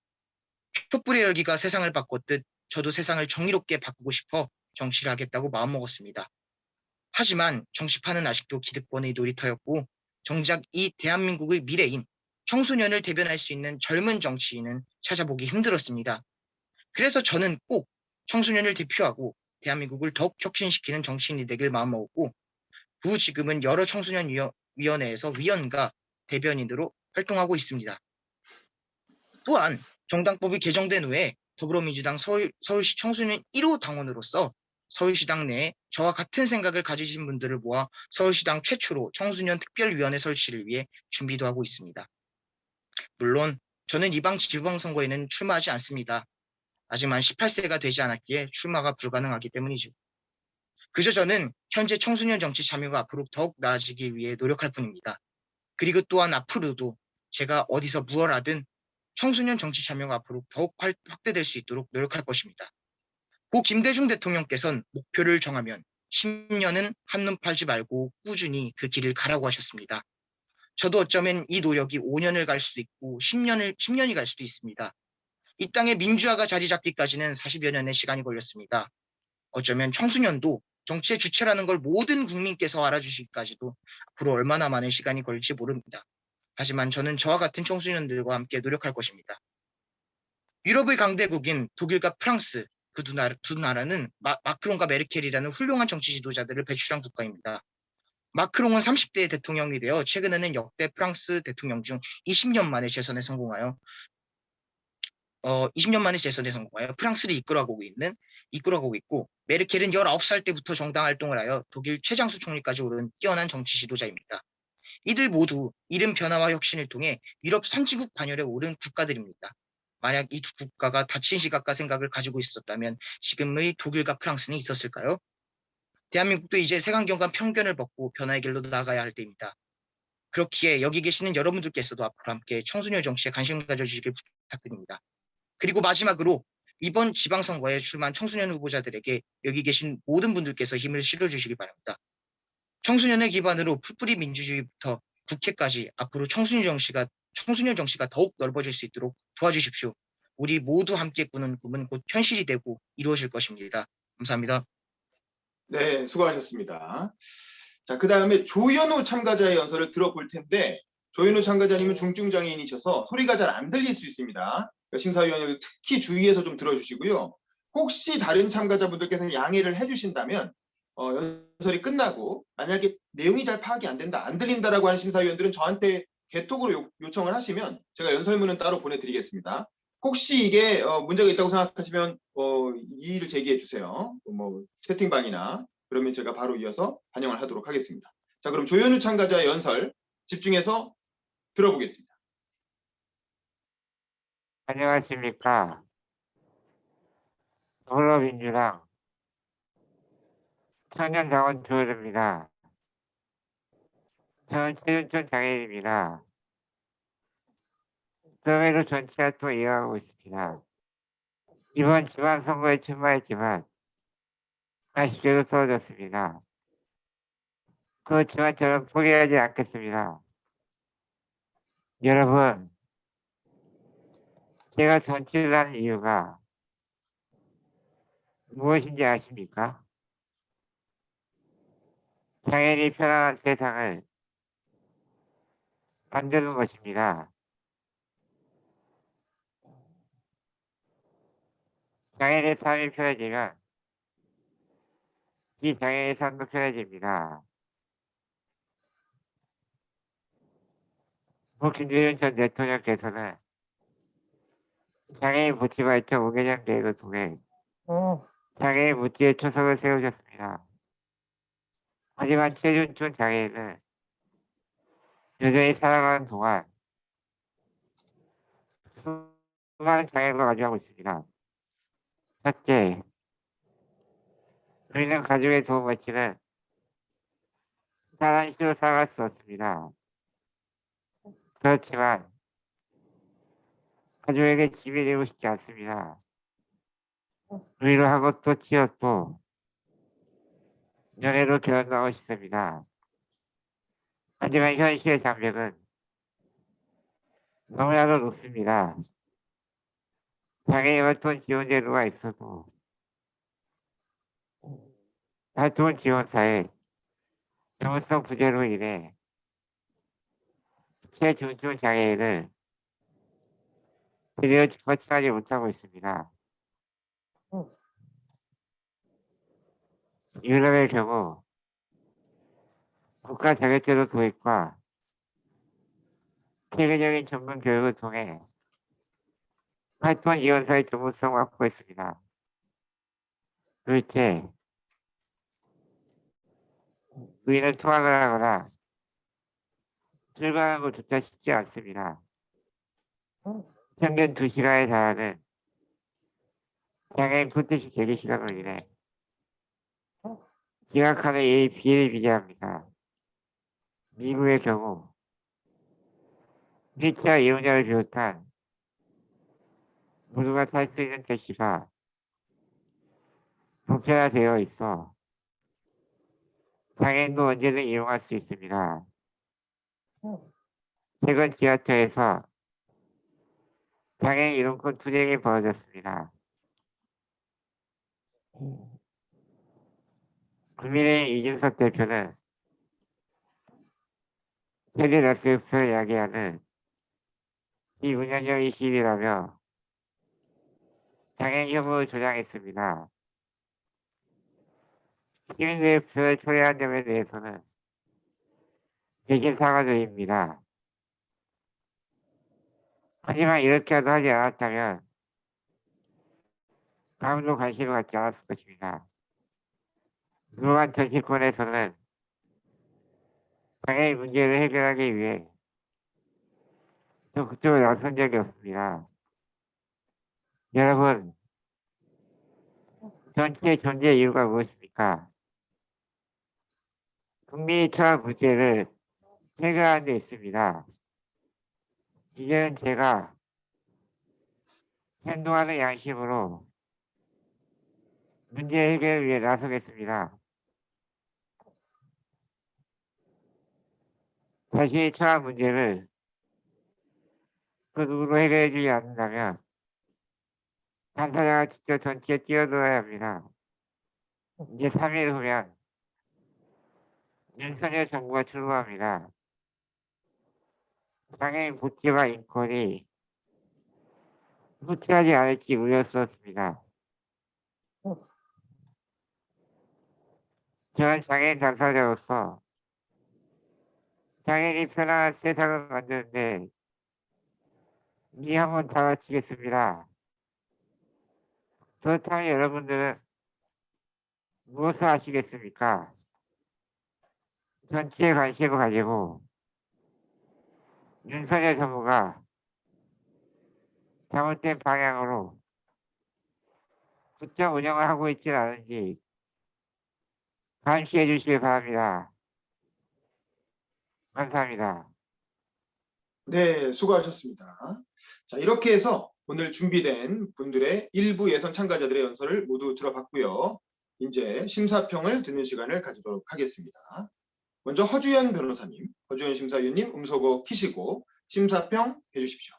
촛불의 열기가 세상을 바꿨듯 저도 세상을 정의롭게 바꾸고 싶어 정치를 하겠다고 마음먹었습니다. 하지만 정치판은 아직도 기득권의 놀이터였고 정작 이 대한민국의 미래인 청소년을 대변할 수 있는 젊은 정치인은 찾아보기 힘들었습니다. 그래서 저는 꼭 청소년을 대표하고 대한민국을 더욱 혁신시키는 정치인이 되길 마음먹었고 지금은 여러 청소년위원회에서 위원과 대변인으로 활동하고 있습니다. 또한 정당법이 개정된 후에 더불어민주당 서울시 청소년 1호 당원으로서 서울시당 내에 저와 같은 생각을 가지신 분들을 모아 서울시당 최초로 청소년 특별위원회 설치를 위해 준비도 하고 있습니다. 물론 저는 이번 지방선거에는 출마하지 않습니다. 아직만 18세가 되지 않았기에 출마가 불가능하기 때문이죠. 그저 저는 현재 청소년 정치 참여가 앞으로 더욱 나아지기 위해 노력할 뿐입니다. 그리고 또한 앞으로도 제가 어디서 무얼 하든 청소년 정치 참여가 앞으로 더욱 확대될 수 있도록 노력할 것입니다. 고 김대중 대통령께서는 목표를 정하면 10년은 한눈 팔지 말고 꾸준히 그 길을 가라고 하셨습니다. 저도 어쩌면 이 노력이 5년을 갈 수도 있고 10년이 갈 수도 있습니다. 이 땅에 민주화가 자리 잡기까지는 40여 년의 시간이 걸렸습니다. 어쩌면 청소년도 정치의 주체라는 걸 모든 국민께서 알아주시기까지도 앞으로 얼마나 많은 시간이 걸릴지 모릅니다. 하지만 저는 저와 같은 청소년들과 함께 노력할 것입니다. 유럽의 강대국인 독일과 프랑스 그 두 나라는 마크롱과 메르켈이라는 훌륭한 정치 지도자들을 배출한 국가입니다. 마크롱은 30대 대통령이 되어 최근에는 역대 프랑스 대통령 중 20년 만에 재선에 성공하여 프랑스를 이끌어가고 있고 메르켈은 19살 때부터 정당 활동을 하여 독일 최장수 총리까지 오른 뛰어난 정치 지도자입니다. 이들 모두 이른 변화와 혁신을 통해 유럽 선진국 반열에 오른 국가들입니다. 만약 이 두 국가가 닫힌 시각과 생각을 가지고 있었다면 지금의 독일과 프랑스는 있었을까요? 대한민국도 이제 색안경과 편견을 벗고 변화의 길로 나아가야 할 때입니다. 그렇기에 여기 계시는 여러분들께서도 앞으로 함께 청소년 정치에 관심 가져주시길 부탁드립니다. 그리고 마지막으로 이번 지방선거에 출마한 청소년 후보자들에게 여기 계신 모든 분들께서 힘을 실어주시기 바랍니다. 청소년을 기반으로 풀뿌리 민주주의부터 국회까지 앞으로 청소년 정치가 더욱 넓어질 수 있도록 도와주십시오. 우리 모두 함께 꾸는 꿈은 곧 현실이 되고 이루어질 것입니다. 감사합니다. 네, 수고하셨습니다. 자, 그 다음에 조현우 참가자의 연설을 들어볼 텐데 조현우 참가자님은 중증장애인이셔서 소리가 잘 안 들릴 수 있습니다. 심사위원님들 특히 주의해서 좀 들어주시고요. 혹시 다른 참가자분들께서 양해를 해주신다면 연설이 끝나고 만약에 내용이 잘 파악이 안 된다, 안 들린다라고 하는 심사위원들은 저한테 개톡으로 요청을 하시면 제가 연설문은 따로 보내드리겠습니다. 혹시 이게 문제가 있다고 생각하시면 이의를 제기해 주세요. 뭐 채팅방이나 그러면 제가 바로 이어서 반영을 하도록 하겠습니다. 자, 그럼 조현우 참가자의 연설 집중해서 들어보겠습니다. 안녕하십니까. 더불어민주당 청년당원 조현우입니다. 저는 체중증 장애인입니다. 그럼에도 정치활동 이어가고 있습니다. 이번 지방선거에 출마했지만 아쉽게도 떨어졌습니다. 그렇지만 저는 포기하지 않겠습니다. 여러분, 제가 정치를 하는 이유가 무엇인지 아십니까? 장애인이 편안한 세상을 만드는 것입니다. 장애인의 삶이 편해지면 이 장애인의 삶도 편해집니다. 김대중 전 대통령께서는 장애인 복지 발전 5개년 계획을 통해 장애인 복지의 초석을 세우셨습니다. 하지만 체중증 장애인은 여전히 살아가는 동안 수많은 장애가 가져가고 있습니다. 첫째, 우리는 가족의 도움을 받지는 잘한 식으로 살아갈 수 없습니다. 그렇지만 가족에게 짐이 되고 싶지 않습니다. 위로하고 또 치웠고 연애로 결혼하고 싶습니다. 하지만 현실의 장벽은 너무나도 높습니다. 장애인 활동 지원 제도가 있어도 활동 지원사의 전문성 부재로 인해 최중증 장애인을 제대로 거치하지 못하고 있습니다. 유럽의 경우 국가 자격제도 도입과 체계적인 전문 교육을 통해 활동 지원사의 전문성을 확보했습니다. 둘째, 의인을 투항을 하거나 출발하는 것조차 쉽지 않습니다. 평균 2시간에 달하는 장애인 콘텐츠 대기 시간으로 인해 지각하는 예의 비일비재합니다. 미국의 경우 휠체어 이용자를 비롯한 모두가 탈 수 있는 택시가 보편화되어 있어 장애인도 언제든 이용할 수 있습니다. 최근 지하철에서 장애인 이용권 투쟁이 벌어졌습니다. 국민의힘 이준석 대표는 세대 락스표를 야기하는 이 운영적인 시위라며 장애인 혐오를 조장했습니다. 시민대표를 초래한 점에 대해서는 대신 사과드립니다. 하지만 이렇게라도 하지 않았다면 아무도 관심을 갖지 않았을 것입니다. 그동안 정치권에서는 장애인 문제를 해결하기 위해 적극적으로 나선 적이 없습니다. 여러분, 정치의 존재 이유가 무엇입니까? 국민이 처한 문제를 해결하는 데 있습니다. 이제는 제가 행동하는 양심으로 문제 해결을 위해 나서겠습니다. 자신이 처한 문제를 그 누구도 해결해 주지 않는다면 당사자가 직접 정치에 뛰어들어야 합니다. 이제 3일 후면 윤석열 정부가 출범합니다. 장애인 복지와 인권이 후퇴하지 않을지 우려스럽습니다. 저는 장애인 당사자로서 장애인이 편안한 세상을 만드는데 이 한번 다 마치겠습니다. 그렇다면 여러분들은 무엇을 하시겠습니까? 정치에 관심을 가지고 윤석열 정부가 잘못된 방향으로 국정 운영을 하고 있지 않은지 감시해 주시기 바랍니다. 감사합니다. 네, 수고하셨습니다. 자, 이렇게 해서 오늘 준비된 분들의 일부 예선 참가자들의 연설을 모두 들어봤고요. 이제 심사평을 듣는 시간을 가지도록 하겠습니다. 먼저 허주연 변호사님, 허주연 심사위원님 음소거 키시고 심사평 해주십시오.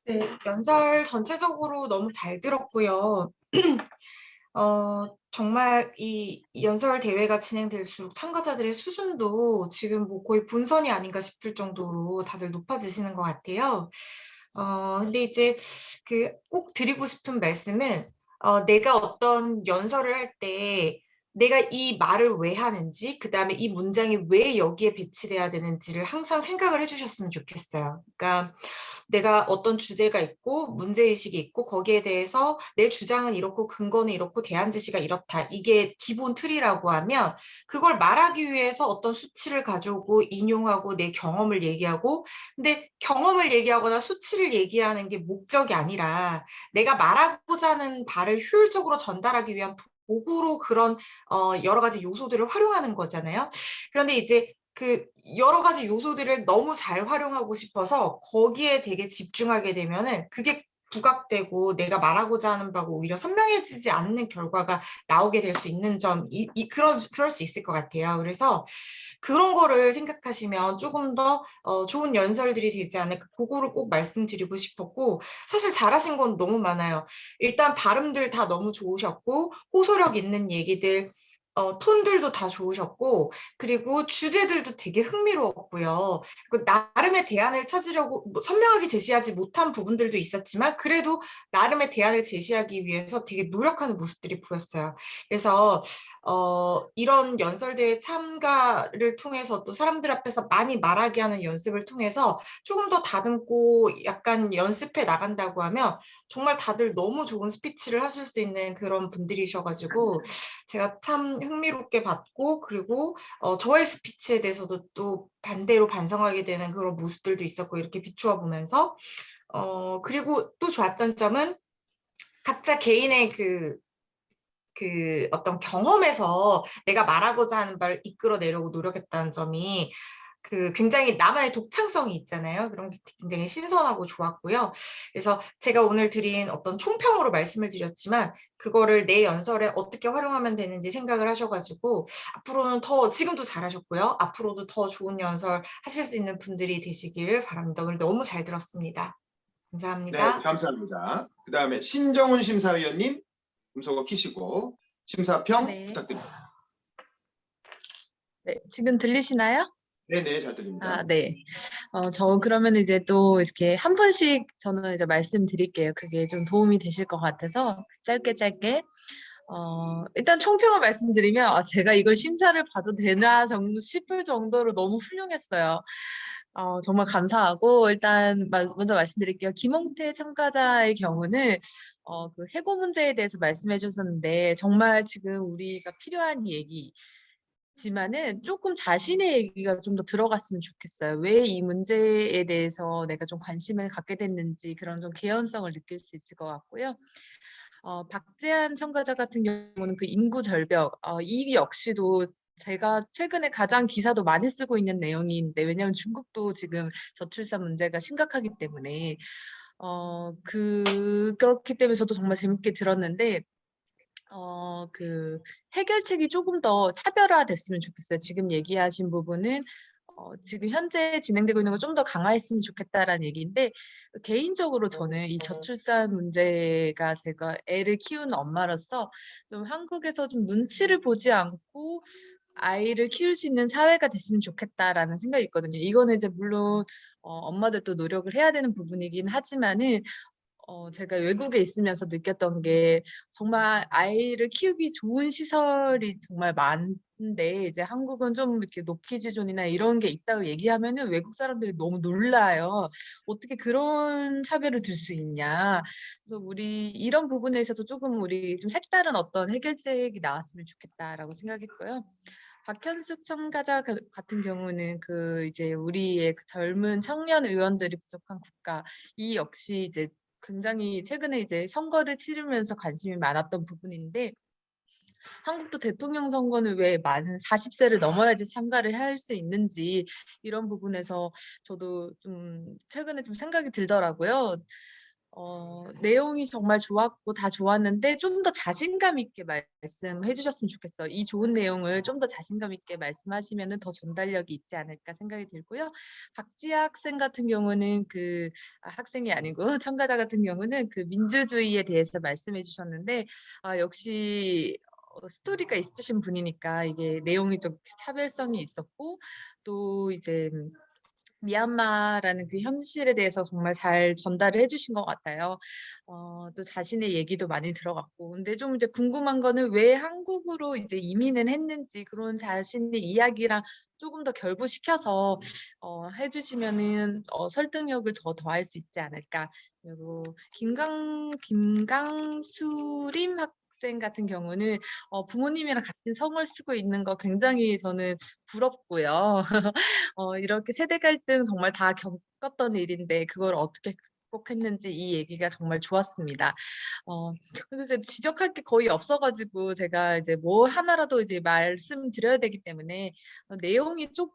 네, 연설 전체적으로 너무 잘 들었고요. 정말 이 연설 대회가 진행될수록 참가자들의 수준도 지금 뭐 거의 본선이 아닌가 싶을 정도로 다들 높아지시는 것 같아요. 근데 이제 그 꼭 드리고 싶은 말씀은 내가 어떤 연설을 할 때 내가 이 말을 왜 하는지, 그 다음에 이 문장이 왜 여기에 배치돼야 되는지를 항상 생각을 해주셨으면 좋겠어요. 그러니까 내가 어떤 주제가 있고 문제의식이 있고 거기에 대해서 내 주장은 이렇고 근거는 이렇고 대안 제시가 이렇다. 이게 기본 틀이라고 하면 그걸 말하기 위해서 어떤 수치를 가져오고 인용하고 내 경험을 얘기하고, 근데 경험을 얘기하거나 수치를 얘기하는 게 목적이 아니라 내가 말하고자 하는 바를 효율적으로 전달하기 위한 도구로 그런 여러 가지 요소들을 활용하는 거잖아요. 그런데 이제 그 여러 가지 요소들을 너무 잘 활용하고 싶어서 거기에 되게 집중하게 되면은 그게 부각되고 내가 말하고자 하는 바가 오히려 선명해지지 않는 결과가 나오게 될 수 있는 점, 그럴 수 있을 것 같아요. 그래서 그런 거를 생각하시면 조금 더 좋은 연설들이 되지 않을까, 그거를 꼭 말씀드리고 싶었고, 사실 잘하신 건 너무 많아요. 일단 발음들 다 너무 좋으셨고, 호소력 있는 얘기들, 톤들도 다 좋으셨고, 그리고 주제들도 되게 흥미로웠고요. 그리고 나름의 대안을 찾으려고 뭐 선명하게 제시하지 못한 부분들도 있었지만 그래도 나름의 대안을 제시하기 위해서 되게 노력하는 모습들이 보였어요. 그래서 이런 연설대회 참가를 통해서 또 사람들 앞에서 많이 말하게 하는 연습을 통해서 조금 더 다듬고 약간 연습해 나간다고 하면 정말 다들 너무 좋은 스피치를 하실 수 있는 그런 분들이셔가지고 제가 참 흥미롭게 봤고, 그리고 저의 스피치에 대해서도 또 반대로 반성하게 되는 그런 모습들도 있었고, 이렇게 비추어 보면서 그리고 또 좋았던 점은 각자 개인의 그 어떤 경험에서 내가 말하고자 하는 바를 이끌어내려고 노력했다는 점이 굉장히 나만의 독창성이 있잖아요. 그런 게 굉장히 신선하고 좋았고요. 그래서 제가 오늘 드린 어떤 총평으로 말씀을 드렸지만 그거를 내 연설에 어떻게 활용하면 되는지 생각을 하셔가지고 앞으로는 더, 지금도 잘하셨고요. 앞으로도 더 좋은 연설 하실 수 있는 분들이 되시길 바랍니다. 오늘 너무 잘 들었습니다. 네, 감사합니다. 감사합니다. 그 다음에 신정훈 심사위원님, 음소거 키시고 심사평 네. 부탁드립니다. 네, 지금 들리시나요? 네네, 잘 들립니다. 아, 네. 저 그러면 이제 또 이렇게 한 분씩 저는 이제 말씀드릴게요. 그게 좀 도움이 되실 것 같아서 짧게. 일단 총평을 말씀드리면 제가 이걸 심사를 봐도 되나 정도 싶을 정도로 너무 훌륭했어요. 정말 감사하고 일단 먼저 말씀드릴게요. 김홍태 참가자의 경우는 그 해고 문제에 대해서 말씀해 주셨는데 정말 지금 우리가 필요한 얘기지만은 조금 자신의 얘기가 좀 더 들어갔으면 좋겠어요. 왜 이 문제에 대해서 내가 좀 관심을 갖게 됐는지 그런 좀 개연성을 느낄 수 있을 것 같고요. 박재한 참가자 같은 경우는 그 인구 절벽, 이 역시도 제가 최근에 가장 기사도 많이 쓰고 있는 내용인데, 왜냐하면 중국도 지금 저출산 문제가 심각하기 때문에 그렇기 때문에 저도 정말 재밌게 들었는데 해결책이 조금 더 차별화됐으면 좋겠어요. 지금 얘기하신 부분은 지금 현재 진행되고 있는 거 좀 더 강화했으면 좋겠다라는 얘기인데, 개인적으로 저는 이 저출산 문제가, 제가 애를 키우는 엄마로서 좀 한국에서 좀 눈치를 보지 않고 아이를 키울 수 있는 사회가 됐으면 좋겠다라는 생각이 있거든요. 이거는 이제 물론 엄마들도 노력을 해야 되는 부분이긴 하지만은 제가 외국에 있으면서 느꼈던 게 정말 아이를 키우기 좋은 시설이 정말 많은데 이제 한국은 좀 이렇게 노키즈존이나 이런 게 있다고 얘기하면은 외국 사람들이 너무 놀라요. 어떻게 그런 차별을 둘 수 있냐. 그래서 우리 이런 부분에 있어서 조금 우리 좀 색다른 어떤 해결책이 나왔으면 좋겠다라고 생각했고요. 박현숙 참가자 같은 경우는 이제 우리의 젊은 청년 의원들이 부족한 국가, 이 역시 이제 굉장히 최근에 이제 선거를 치르면서 관심이 많았던 부분인데, 한국도 대통령 선거는 왜 만 40세를 넘어야지 참가를 할 수 있는지, 이런 부분에서 저도 좀 최근에 좀 생각이 들더라고요. 내용이 정말 좋았고 다 좋았는데 좀 더 자신감 있게 말씀해 주셨으면 좋겠어요. 이 좋은 내용을 좀 더 자신감 있게 말씀하시면은 더 전달력이 있지 않을까 생각이 들고요. 박지아 학생 같은 경우는 학생이 아니고 참가자 같은 경우는 민주주의에 대해서 말씀해 주셨는데, 역시 스토리가 있으신 분이니까 이게 내용이 좀 차별성이 있었고, 또 이제 미얀마라는 그 현실에 대해서 정말 잘 전달을 해주신 것 같아요. 또 자신의 얘기도 많이 들어갔고, 근데 좀 이제 궁금한 거는 왜 한국으로 이제 이민을 했는지, 그런 자신의 이야기랑 조금 더 결부시켜서 해주시면은 설득력을 더 더할 수 있지 않을까. 그리고 김강수림 학생 같은 경우는 부모님이랑 같은 성을 쓰고 있는 거 굉장히 저는 부럽고요. 이렇게 세대 갈등 정말 다 겪었던 일인데 그걸 어떻게 극복했는지 이 얘기가 정말 좋았습니다. 그래서 지적할 게 거의 없어가지고 제가 이제 뭘 하나라도 이제 말씀드려야 되기 때문에 내용이 조금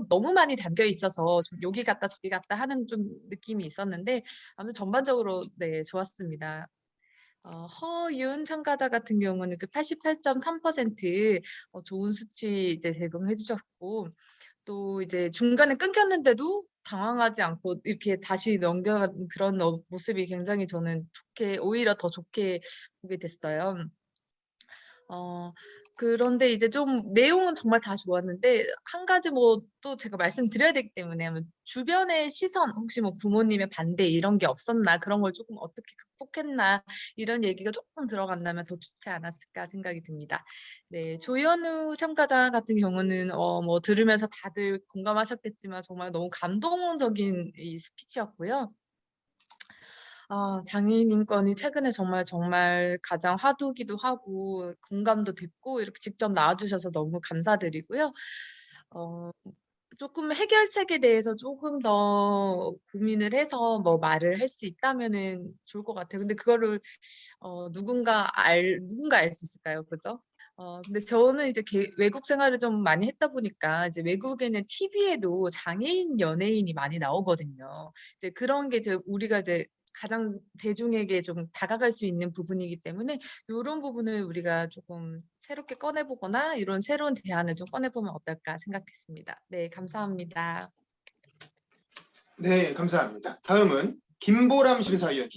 너무 많이 담겨 있어서 좀 여기 갔다 저기 갔다 하는 좀 느낌이 있었는데 아무튼 전반적으로 네 좋았습니다. 허윤 참가자 같은 경우는 그 88.3% 좋은 수치 이제 제공해 주셨고 또 이제 중간에 끊겼는데도 당황하지 않고 이렇게 다시 넘겨가는 그런 모습이 굉장히 저는 좋게 오히려 더 좋게 보게 됐어요. 그런데 이제 좀 내용은 정말 다 좋았는데 한 가지 뭐 또 제가 말씀드려야 되기 때문에 주변의 시선 혹시 뭐 부모님의 반대 이런 게 없었나 그런 걸 조금 어떻게 극복했나 이런 얘기가 조금 들어간다면 더 좋지 않았을까 생각이 듭니다. 네, 조현우 참가자 같은 경우는 뭐 들으면서 다들 공감하셨겠지만 정말 너무 감동적인 이 스피치였고요. 장애인 인권이 최근에 정말 가장 화두기도 하고 공감도 됐고 이렇게 직접 나와주셔서 너무 감사드리고요. 조금 해결책에 대해서 조금 더 고민을 해서 뭐 말을 할 수 있다면은 좋을 것 같아요. 근데 그거를 누군가 알 수 있을까요? 그죠? 근데 저는 이제 외국 생활을 좀 많이 했다 보니까 이제 외국에는 TV에도 장애인 연예인이 많이 나오거든요. 이제 그런 게 이제 우리가 이제 가장 대중에게 좀 다가갈 수 있는 부분이기 때문에 요런 부분을 우리가 조금 새롭게 꺼내 보거나 이런 새로운 대안을 좀 꺼내 보면 어떨까 생각했습니다. 네, 감사합니다. 네, 감사합니다. 다음은 김보람 심사위원.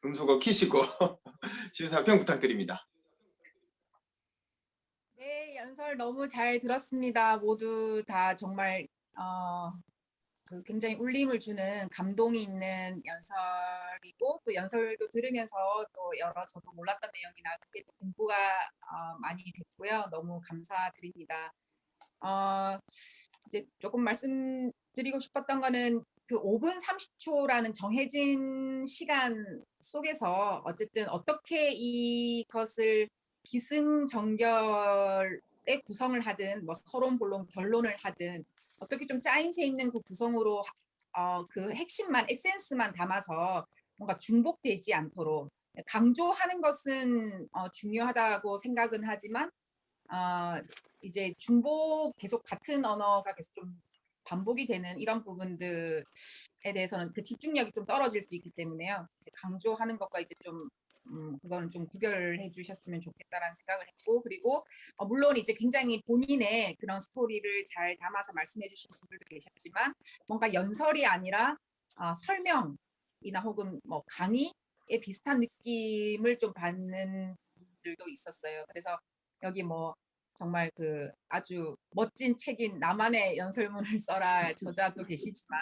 금속어 키시고 심사평 부탁드립니다. 네, 연설 너무 잘 들었습니다. 모두 다 정말 그 굉장히 울림을 주는 감동이 있는 연설이고 또 연설도 들으면서 또 여러 저도 몰랐던 내용이나 그게 또 공부가 많이 됐고요. 너무 감사드립니다. 이제 조금 말씀드리고 싶었던 거는 그 5분 30초라는 정해진 시간 속에서 어쨌든 어떻게 이것을 기승전결의 구성을 하든 뭐 서론 본론 결론을 하든 어떻게 좀 짜임새 있는 그 구성으로 그 핵심만 에센스만 담아서 뭔가 중복되지 않도록 강조하는 것은 중요하다고 생각은 하지만 이제 중복 계속 같은 언어가 계속 좀 반복이 되는 이런 부분들에 대해서는 그 집중력이 좀 떨어질 수 있기 때문에요. 이제 강조하는 것과 이제 좀 그거는 좀 구별해 주셨으면 좋겠다라는 생각을 했고 그리고 물론 이제 굉장히 본인의 그런 스토리를 잘 담아서 말씀해 주신 분들도 계셨지만 뭔가 연설이 아니라 설명이나 혹은 뭐 강의에 비슷한 느낌을 좀 받는 분들도 있었어요. 그래서 여기 뭐 정말 그 아주 멋진 책인 나만의 연설문을 써라 저자도 계시지만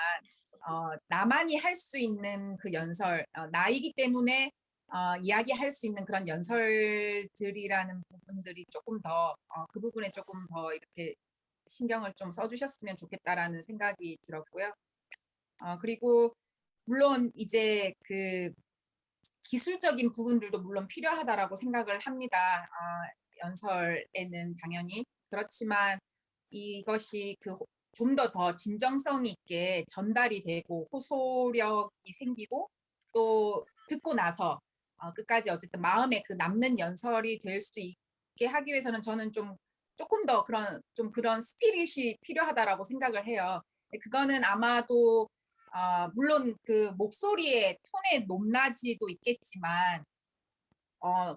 나만이 할 수 있는 그 연설 나이기 때문에 이야기할 수 있는 그런 연설들이라는 부분들이 조금 더 그 부분에 조금 더 이렇게 신경을 좀 써주셨으면 좋겠다라는 생각이 들었고요. 그리고 물론 이제 그 기술적인 부분들도 물론 필요하다라고 생각을 합니다. 연설에는 당연히 그렇지만 이것이 그 좀 더 진정성 있게 전달이 되고 호소력이 생기고 또 듣고 나서 끝까지 어쨌든 마음에 그 남는 연설이 될 수 있게 하기 위해서는 저는 좀 조금 더 그런 스피릿이 필요하다라고 생각을 해요. 그거는 아마도 물론 그 목소리의 톤의 높낮이도 있겠지만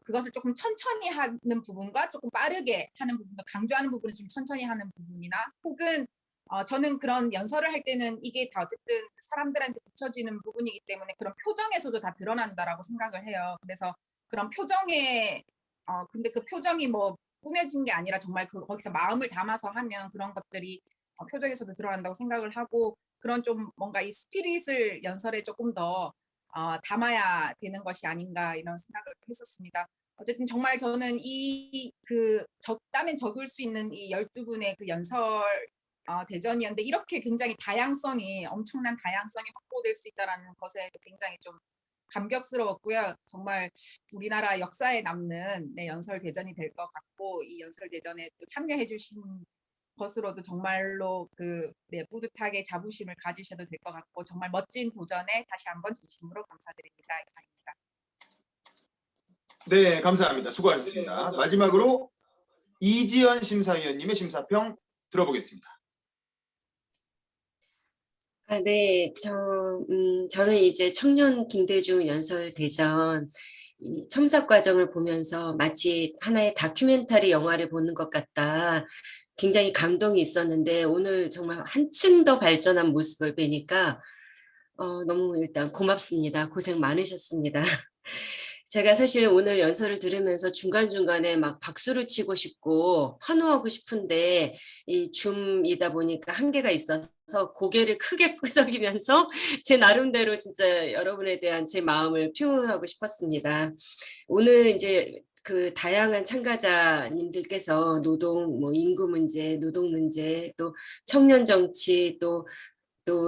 그것을 조금 천천히 하는 부분과 조금 빠르게 하는 부분과 강조하는 부분은 좀 천천히 하는 부분이나 혹은 저는 그런 연설을 할 때는 이게 다 어쨌든 사람들한테 비춰지는 부분이기 때문에 그런 표정에서도 다 드러난다라고 생각을 해요. 그래서 그런 표정에 근데 그 표정이 뭐 꾸며진 게 아니라 정말 거기서 마음을 담아서 하면 그런 것들이 표정에서도 드러난다고 생각을 하고 그런 좀 뭔가 이 스피릿을 연설에 조금 더 담아야 되는 것이 아닌가 이런 생각을 했었습니다. 어쨌든 정말 저는 적다면 적을 수 있는 이 12분의 그 연설 대전이었는데 이렇게 굉장히 엄청난 다양성이 확보될 수 있다는 것에 굉장히 좀 감격스러웠고요. 정말 우리나라 역사에 남는 연설 대전이 될 것 같고 이 연설 대전에 또 참여해 주신 것으로도 정말로 뿌듯하게 자부심을 가지셔도 될 것 같고 정말 멋진 도전에 다시 한번 진심으로 감사드립니다. 이상입니다. 네, 감사합니다. 수고하셨습니다. 마지막으로 이지연 심사위원님의 심사평 들어보겠습니다. 네, 저는 이제 청년 김대중 연설대전 이 첨삭 과정을 보면서 마치 하나의 다큐멘터리 영화를 보는 것 같다. 굉장히 감동이 있었는데 오늘 정말 한층 더 발전한 모습을 뵈니까 너무 일단 고맙습니다. 고생 많으셨습니다. 제가 사실 오늘 연설을 들으면서 중간중간에 막 박수를 치고 싶고 환호하고 싶은데 이 줌이다 보니까 한계가 있어서 고개를 크게 끄덕이면서 제 나름대로 진짜 여러분에 대한 제 마음을 표현하고 싶었습니다. 오늘 이제 그 다양한 참가자님들께서 노동, 인구 문제, 노동 문제, 또 청년 정치, 또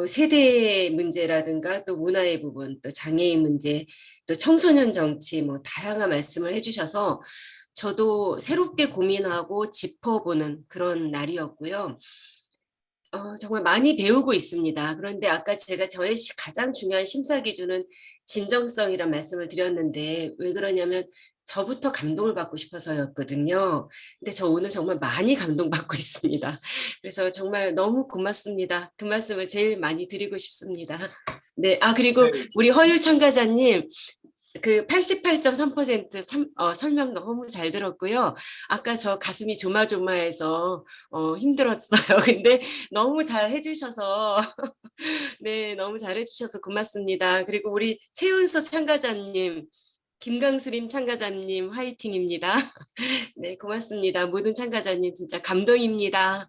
세대 문제라든가 또 문화의 부분, 또 장애인 문제, 또 청소년 정치 다양한 말씀을 해주셔서 저도 새롭게 고민하고 짚어보는 그런 날이었고요. 정말 많이 배우고 있습니다. 그런데 아까 제가 저의 가장 중요한 심사 기준은 진정성이란 말씀을 드렸는데 왜 그러냐면 저부터 감동을 받고 싶어서였거든요. 근데 저 오늘 정말 많이 감동받고 있습니다. 그래서 정말 너무 고맙습니다. 그 말씀을 제일 많이 드리고 싶습니다. 네, 그리고 우리 허율 참가자님 그 88.3% 설명 너무 잘 들었고요. 아까 저 가슴이 조마조마해서 힘들었어요. 근데 너무 잘 해주셔서 네, 너무 잘 해주셔서 고맙습니다. 그리고 우리 최은수 참가자님, 김강수림 참가자님 화이팅입니다. 네, 고맙습니다. 모든 참가자님 진짜 감동입니다.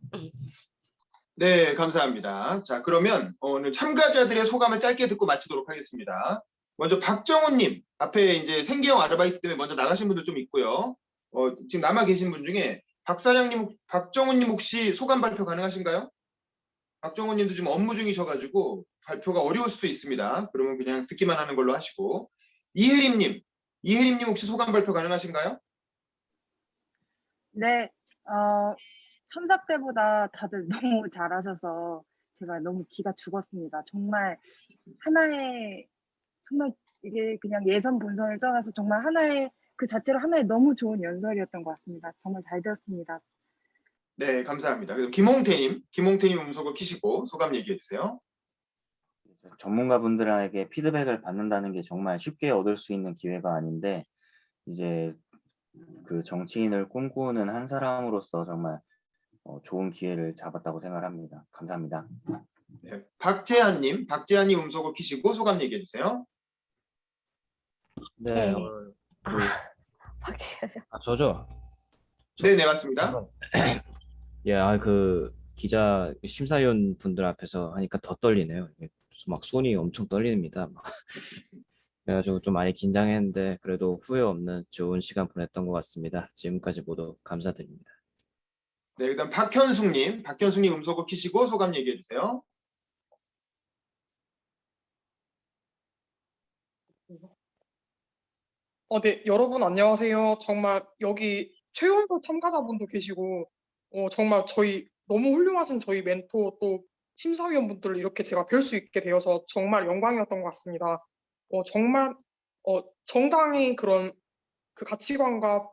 네, 감사합니다. 자, 그러면 오늘 참가자들의 소감을 짧게 듣고 마치도록 하겠습니다. 먼저 박정훈님, 앞에 이제 생계형 아르바이트 때문에 먼저 나가신 분들 좀 있고요. 지금 남아 계신 분 중에 박정훈님 혹시 소감 발표 가능하신가요? 박정훈님도 지금 업무 중이셔가지고 발표가 어려울 수도 있습니다. 그러면 그냥 듣기만 하는 걸로 하시고. 이혜림님 혹시 소감 발표 가능하신가요? 네, 첨삭 때보다 다들 너무 잘하셔서 제가 너무 기가 죽었습니다. 정말 정말 이게 그냥 예선 본선을 떠나서 정말 그 자체로 하나의 너무 좋은 연설이었던 것 같습니다. 정말 잘 들었습니다. 네, 감사합니다. 그럼 김홍태님 음소거 키시고 소감 얘기해 주세요. 전문가분들에게 피드백을 받는다는 게 정말 쉽게 얻을 수 있는 기회가 아닌데 이제 그 정치인을 꿈꾸는 한 사람으로서 정말 좋은 기회를 잡았다고 생각합니다. 감사합니다. 네, 박재한님 음소거 키시고 소감 얘기해 주세요. 네, 박지현. 저죠? 네, 맞습니다. 예, 그 기자 심사위원 분들 앞에서 하니까 더 떨리네요. 막 손이 엄청 떨립니다. 그래가지고 좀 많이 긴장했는데 그래도 후회 없는 좋은 시간 보냈던 것 같습니다. 지금까지 모두 감사드립니다. 네, 그다음 박현숙님 음소거 키시고 소감 얘기해 주세요. 네, 여러분 안녕하세요. 정말 여기 최연소 참가자분도 계시고 정말 저희 너무 훌륭하신 저희 멘토 또 심사위원분들을 이렇게 제가 뵐 수 있게 되어서 정말 영광이었던 것 같습니다. 정말 정당의 그런 그 가치관과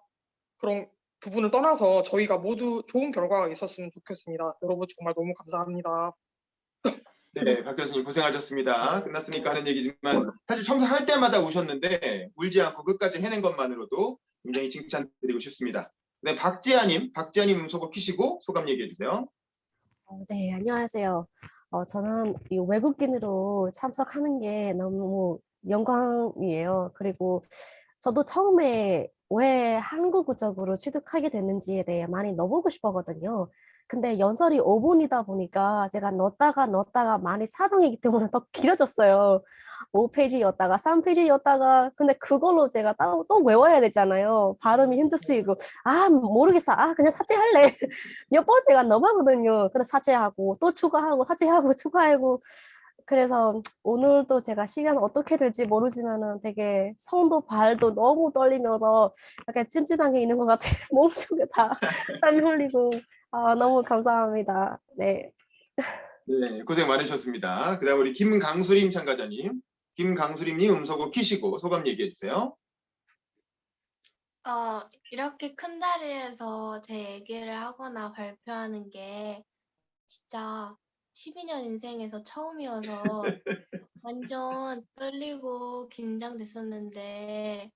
그런 부분을 떠나서 저희가 모두 좋은 결과가 있었으면 좋겠습니다. 여러분 정말 너무 감사합니다. 네, 박 교수님 고생하셨습니다. 끝났으니까 하는 얘기지만 사실 첨삭할 때마다 우셨는데 울지 않고 끝까지 해낸 것만으로도 굉장히 칭찬드리고 싶습니다. 네, 박지아님 음소거 키시고 소감 얘기해 주세요. 네, 안녕하세요. 저는 이 외국인으로 참석하는 게 너무 영광이에요. 그리고 저도 처음에 왜 한국적으로 취득하게 됐는지에 대해 많이 넣어보고 싶었거든요. 근데 연설이 5분이다 보니까 제가 넣었다가 많이 사정이기 때문에 더 길어졌어요. 5페이지였다가 3페이지였다가 근데 그걸로 제가 또 외워야 되잖아요. 발음이 힘들수있고 모르겠어. 그냥 삭제할래. 몇 번 제가 넘어가거든요. 근데 삭제하고 또 추가하고 삭제하고 추가하고 그래서 오늘도 제가 시간 어떻게 될지 모르지만은 되게 손도 발도 너무 떨리면서 약간 찜찜한 게 있는 것 같아요. 몸속에 다 땀이 흘리고 너무 감사합니다. 네. 네, 고생 많으셨습니다. 그다음 우리 김강수림 참가자님. 김강수림님 음소거 키시고 소감 얘기해 주세요. 이렇게 큰 자리에서 제 얘기를 하거나 발표하는 게 진짜 12년 인생에서 처음이어서 완전 떨리고 긴장됐었는데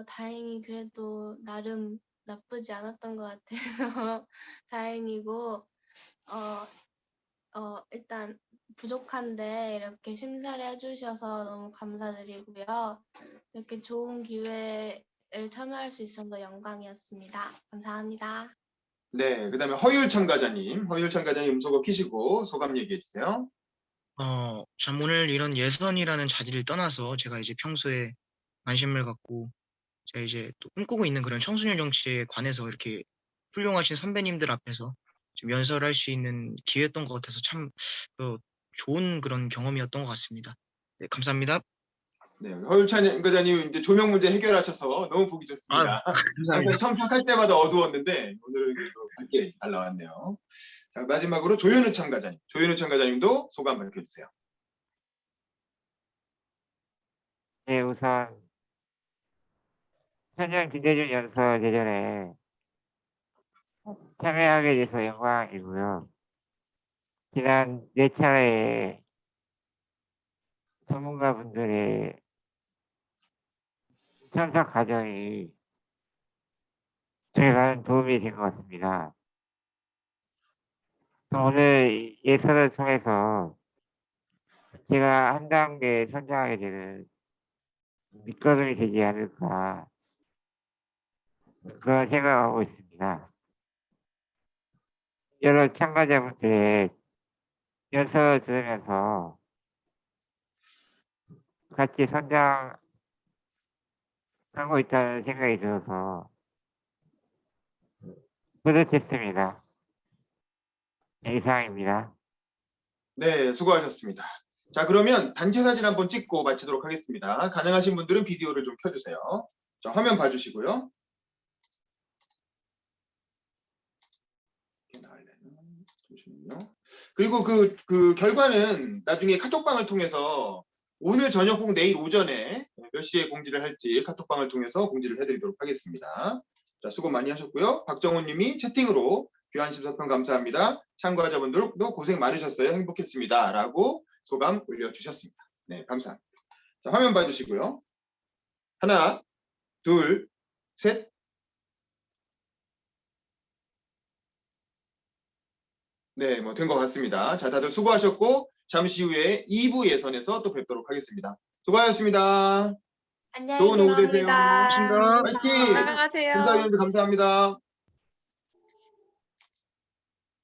다행히 그래도 나름 나쁘지 않았던 것 같아서 다행이고 일단 부족한데 이렇게 심사를 해주셔서 너무 감사드리고요. 이렇게 좋은 기회를 참여할 수 있어서 영광이었습니다. 감사합니다. 네, 그다음에 허율 참가자님. 허율 참가자님 음소거 키시고 소감 얘기해 주세요. 참 오늘 이런 예선이라는 자리를 떠나서 제가 이제 평소에 관심을 갖고 제가 이제 또 꿈꾸고 있는 그런 청소년 정치에 관해서 이렇게 훌륭하신 선배님들 앞에서 좀 연설할 수 있는 기회였던 것 같아서 참 좋은 그런 경험이었던 것 같습니다. 네, 감사합니다. 네, 허율 참가자님 이제 조명 문제 해결하셔서 너무 보기 좋습니다. 감사합니다. 항상 첨삭할 때마다 어두웠는데 오늘은 그래도 밝게 잘 나왔네요. 자, 마지막으로 조현우 참가자님. 조현우 참가자님도 소감 밝혀주세요. 네, 우선 청년 김대중 연설 대전에 참여하게 돼서 영광이고요. 지난 4차례의 전문가분들의 참석 과정이 되게 많은 도움이 된 것 같습니다. 오늘 예선을 통해서 제가 한 단계 선정하게 되는 밑거름이 되지 않을까 그런 생각하고 있습니다. 여러 참가자분들의 연설을 들으면서 같이 선정하고 있다는 생각이 들어서 뿌듯했습니다. 이상입니다. 네, 수고하셨습니다. 자, 그러면 단체 사진 한번 찍고 마치도록 하겠습니다. 가능하신 분들은 비디오를 좀 켜주세요. 자, 화면 봐주시고요. 잠시만요. 그리고 그 결과는 나중에 카톡방을 통해서 오늘 저녁 혹은 내일 오전에 몇 시에 공지를 할지 카톡방을 통해서 공지를 해드리도록 하겠습니다. 자, 수고 많이 하셨고요. 박정훈 님이 채팅으로 귀한 심사평 감사합니다. 참가자분들도 고생 많으셨어요. 행복했습니다. 라고 소감 올려주셨습니다. 네, 감사합니다. 자, 화면 봐주시고요. 하나, 둘, 셋. 네, 뭐 된 것 같습니다. 자, 다들 수고하셨고 잠시 후에 2부 예선에서 또 뵙도록 하겠습니다. 수고하셨습니다. 안녕히 좋은 오후 되세요. 계십니다. 화이팅! 건강하세요. 심사위원들 감사합니다.